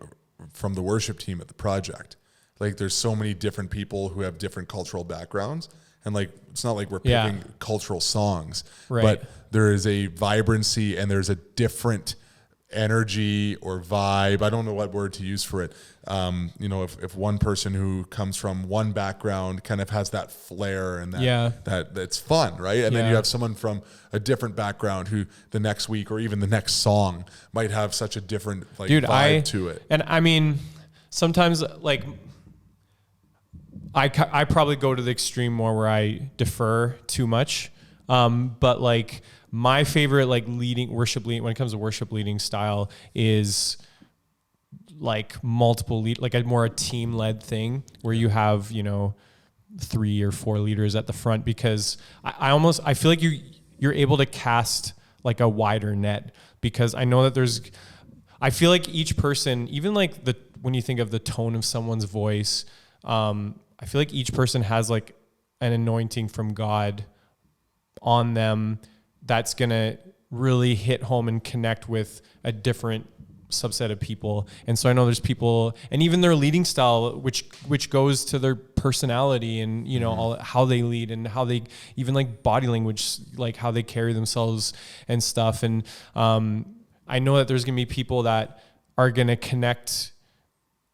A: from the worship team at the project. Like, there's so many different people who have different cultural backgrounds, and like, it's not like we're picking cultural songs, but there is a vibrancy and there's a different energy or vibe. I don't know what word to use for it. You know, if one person who comes from one background kind of has that flair and that's fun, right? And then you have someone from a different background who the next week or even the next song might have such a different like vibe to it.
B: And I mean, sometimes like I probably go to the extreme more where I defer too much. But like my favorite like when it comes to worship leading style is like multiple like a team led thing where you have, you know, 3 or 4 leaders at the front, because I feel like you're able to cast like a wider net, because I know that I feel like each person, even like when you think of the tone of someone's voice, I feel like each person has like an anointing from God on them that's going to really hit home and connect with a different subset of people. And so I know there's people, and even their leading style, which goes to their personality and, you know, how they lead and how they even like body language, like how they carry themselves and stuff. And I know that there's going to be people that are going to connect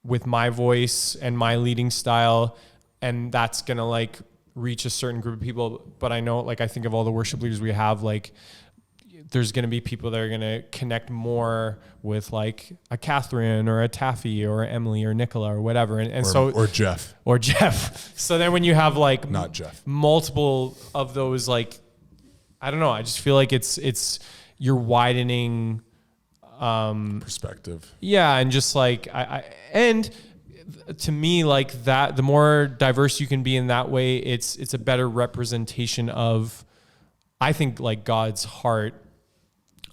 B: with my voice and my leading style, and that's going to like reach a certain group of people. But I know, like, I think of all the worship leaders we have, like, there's going to be people that are going to connect more with like a Catherine or a Taffy or Emily or Nicola or whatever.
A: Or Jeff.
B: Or Jeff. So then when you have like
A: not Jeff,
B: multiple of those, like, I don't know, I just feel like it's you're widening
A: perspective.
B: Yeah. And just like, and to me, like that, the more diverse you can be in that way, it's a better representation of, I think, like God's heart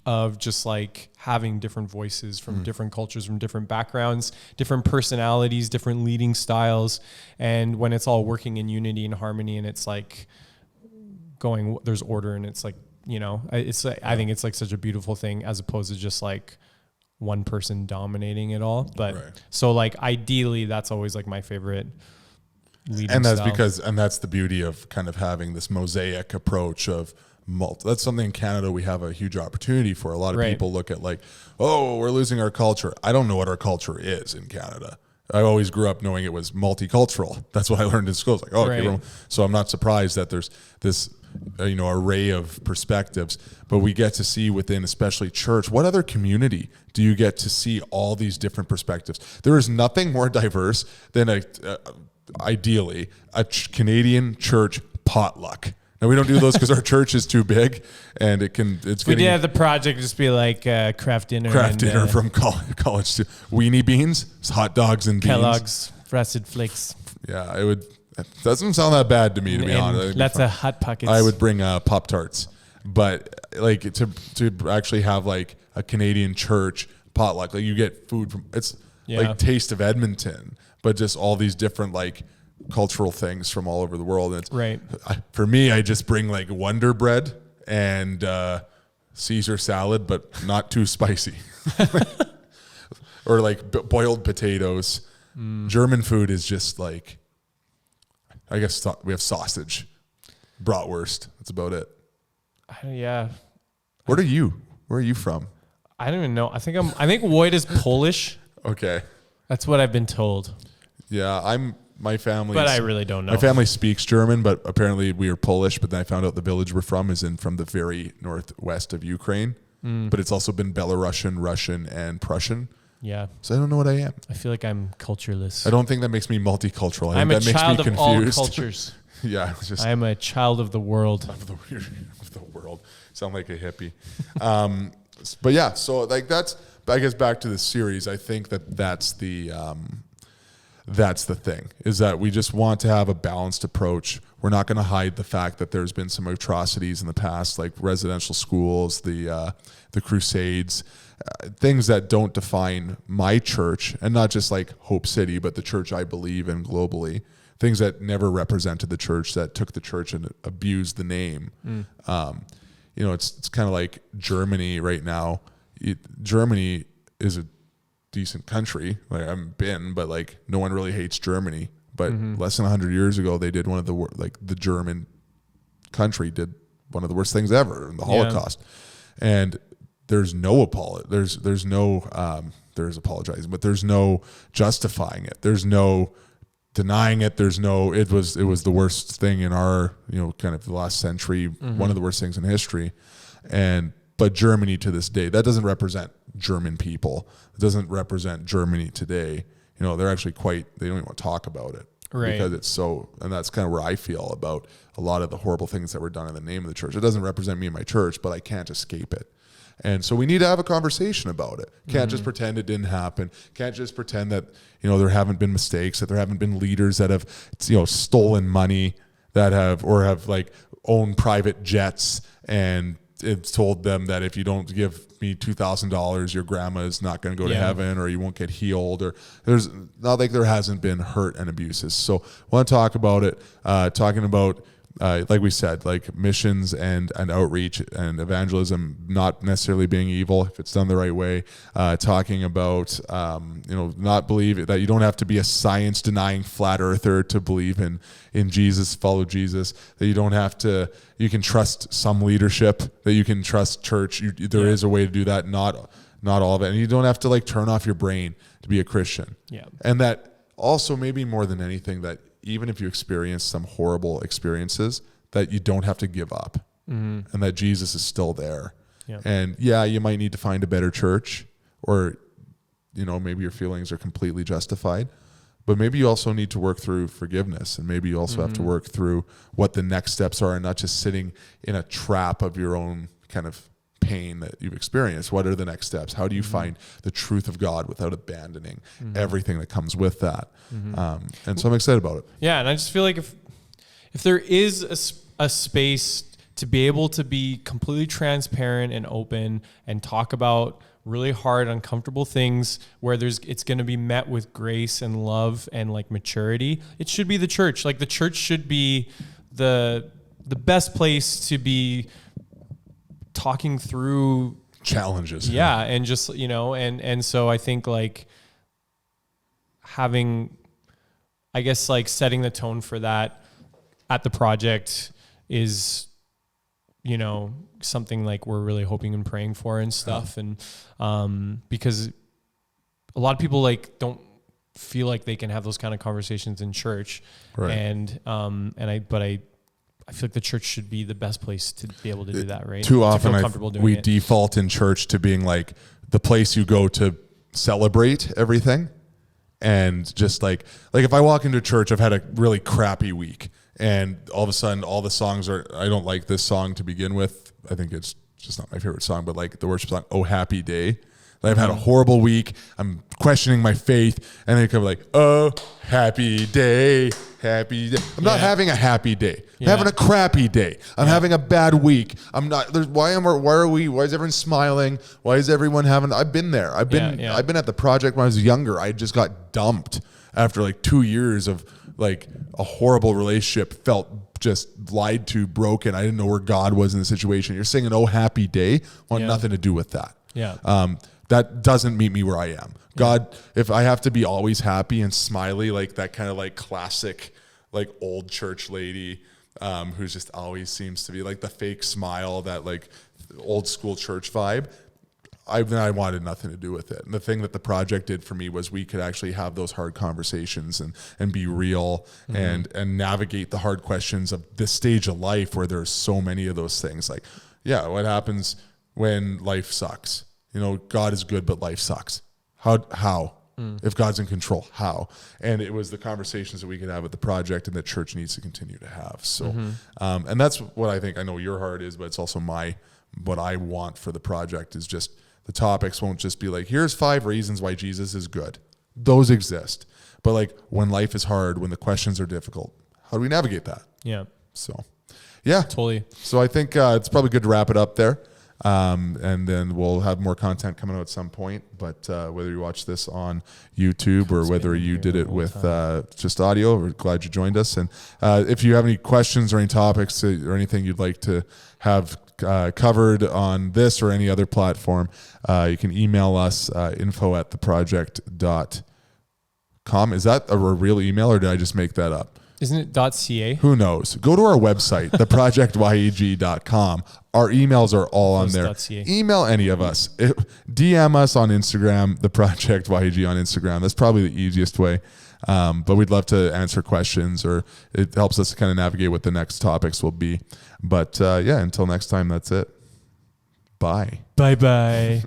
B: of just like having different voices from different cultures, from different backgrounds, different personalities, different leading styles. And when it's all working in unity and harmony, and it's like there's order, and it's like, it's like, I think it's like such a beautiful thing, as opposed to just like one person dominating it all. But so like ideally that's always like my favorite leading
A: and that's
B: style.
A: And that's the beauty of kind of having this mosaic approach of that's something in Canada we have a huge opportunity for. A lot of people look at like, oh, we're losing our culture. I don't know what our culture is in Canada. I always grew up knowing it was multicultural. That's what I learned in school. It's like, okay, so I'm not surprised that there's this array of perspectives, but we get to see within, especially church, what other community do you get to see all these different perspectives? There is nothing more diverse than ideally a Canadian church potluck. Now we don't do those because our church is too big, and
B: the project just be like craft dinner
A: from college to weenie beans, hot dogs and beans.
B: Kellogg's Frosted Flakes.
A: Yeah, it doesn't sound that bad to me, to be honest.
B: Lots of Hot Pockets.
A: I would bring Pop-Tarts, but like to actually have like a Canadian church potluck, like you get food from, it's like Taste of Edmonton, but just all these different like cultural things from all over the world. And it's, for me, I just bring like Wonder Bread and Caesar salad, but not too spicy. Or like boiled potatoes. German food is just like, I guess we have sausage, bratwurst. That's about it. Where are you? Where are you from?
B: I don't even know. I think Wojt is Polish.
A: Okay.
B: That's what I've been told.
A: Yeah, my family.
B: But I really don't know.
A: My family speaks German, but apparently we are Polish. But then I found out the village we're from is from the very northwest of Ukraine. But it's also been Belarusian, Russian, and Prussian.
B: Yeah.
A: So I don't know what I am.
B: I feel like I'm cultureless.
A: I don't think that makes me multicultural.
B: I'm a child of all cultures.
A: Yeah.
B: I am a child of the world.
A: Of the world. Sound like a hippie. But yeah, so like that's, I guess back to the series, I think that's the thing, is that we just want to have a balanced approach. We're not going to hide the fact that there's been some atrocities in the past, like residential schools, the Crusades, things that don't define my church, and not just like Hope City, but the church I believe in globally. Things that never represented the church, that took the church and abused the name. It's kind of like Germany right now. Germany is a decent country. Like, I haven't been, but like no one really hates Germany. But less than 100 years ago, they did one of the German country did one of the worst things ever in the Holocaust. And there's no there's apologizing, but there's no justifying it. There's no denying it. It was the worst thing in our, kind of the last century, one of the worst things in history. But Germany to this day, that doesn't represent German people. It doesn't represent Germany today. They're actually they don't even want to talk about it.
B: Right.
A: Because it's and that's kind of where I feel about a lot of the horrible things that were done in the name of the church. It doesn't represent me and my church, but I can't escape it. And so we need to have a conversation about it. Can't just pretend it didn't happen. Can't just pretend that, there haven't been mistakes, that there haven't been leaders that have, stolen money, that have like owned private jets, and it's told them that if you don't give me $2,000, your grandma is not going to go to heaven, or you won't get healed, or there's not like there hasn't been hurt and abuses. So I want to talk about it, talking about, like we said, like missions and outreach and evangelism not necessarily being evil if it's done the right way. Talking about, not believe that you don't have to be a science denying flat earther to believe in Jesus, follow Jesus, that you don't have to, you can trust some leadership, that you can trust church. There is a way to do that. Not all of it. And you don't have to like turn off your brain to be a Christian.
B: Yeah.
A: And that also, maybe more than anything, that even if you experience some horrible experiences, that you don't have to give up, and that Jesus is still there.
B: Yeah.
A: And you might need to find a better church, or, maybe your feelings are completely justified, but maybe you also need to work through forgiveness, and maybe you also have to work through what the next steps are, and not just sitting in a trap of your own kind of pain that you've experienced, what are the next steps? How do you find the truth of God without abandoning everything that comes with that? And so I'm excited about it.
B: Yeah, and I just feel like if there is a space to be able to be completely transparent and open and talk about really hard, uncomfortable things where it's going to be met with grace and love and like maturity, it should be the church. Like the church should be the best place to be talking through
A: challenges.
B: Yeah. And just, and so I think like having, I guess like setting the tone for that at the project is, something like we're really hoping and praying for and stuff. And because a lot of people like don't feel like they can have those kind of conversations in church.
A: Right.
B: And I feel like the church should be the best place to be able to do that, right?
A: Too often we default in church to being like the place you go to celebrate everything. And just like if I walk into church, I've had a really crappy week. And all of a sudden, all the songs I don't like this song to begin with. I think it's just not my favorite song, but like the worship song, Oh Happy Day. I've had a horrible week. I'm questioning my faith. And they come like, oh, happy day, happy day. I'm not having a happy day. I'm having a crappy day. I'm having a bad week. I'm not, why is everyone smiling? Why is everyone I've been there. I've been at the project when I was younger. I just got dumped after like 2 years of like a horrible relationship, felt just lied to, broken. I didn't know where God was in the situation. You're singing Oh Happy Day, want nothing to do with that.
B: Yeah.
A: That doesn't meet me where I am. God, if I have to be always happy and smiley, like that kind of like classic, like old church lady, who's just always seems to be like the fake smile, that like old school church vibe, I wanted nothing to do with it. And the thing that the project did for me was we could actually have those hard conversations and be real and navigate the hard questions of this stage of life where there's so many of those things. Like, what happens when life sucks? God is good, but life sucks. How? If God's in control, how? And it was the conversations that we could have at the project and that church needs to continue to have. So, and that's what I think. I know your heart is, but it's also what I want for the project is just the topics won't just be like, here's 5 reasons why Jesus is good. Those exist. But like when life is hard, when the questions are difficult, how do we navigate that?
B: Yeah.
A: So, yeah.
B: Totally.
A: So I think it's probably good to wrap it up there. And then we'll have more content coming out at some point. But whether you watch this on YouTube or whether you did it with just audio, we're glad you joined us. And if you have any questions or any topics or anything you'd like to have covered on this or any other platform, you can email us info@theproject.com. Is that a real email or did I just make that up?
B: Isn't it .ca?
A: Who knows? Go to our website, theprojectyeg.com. Our emails are all on there. Email any of us. DM us on Instagram, theprojectyeg on Instagram. That's probably the easiest way. But we'd love to answer questions, or it helps us to kind of navigate what the next topics will be. But until next time, that's it. Bye.
B: Bye-bye.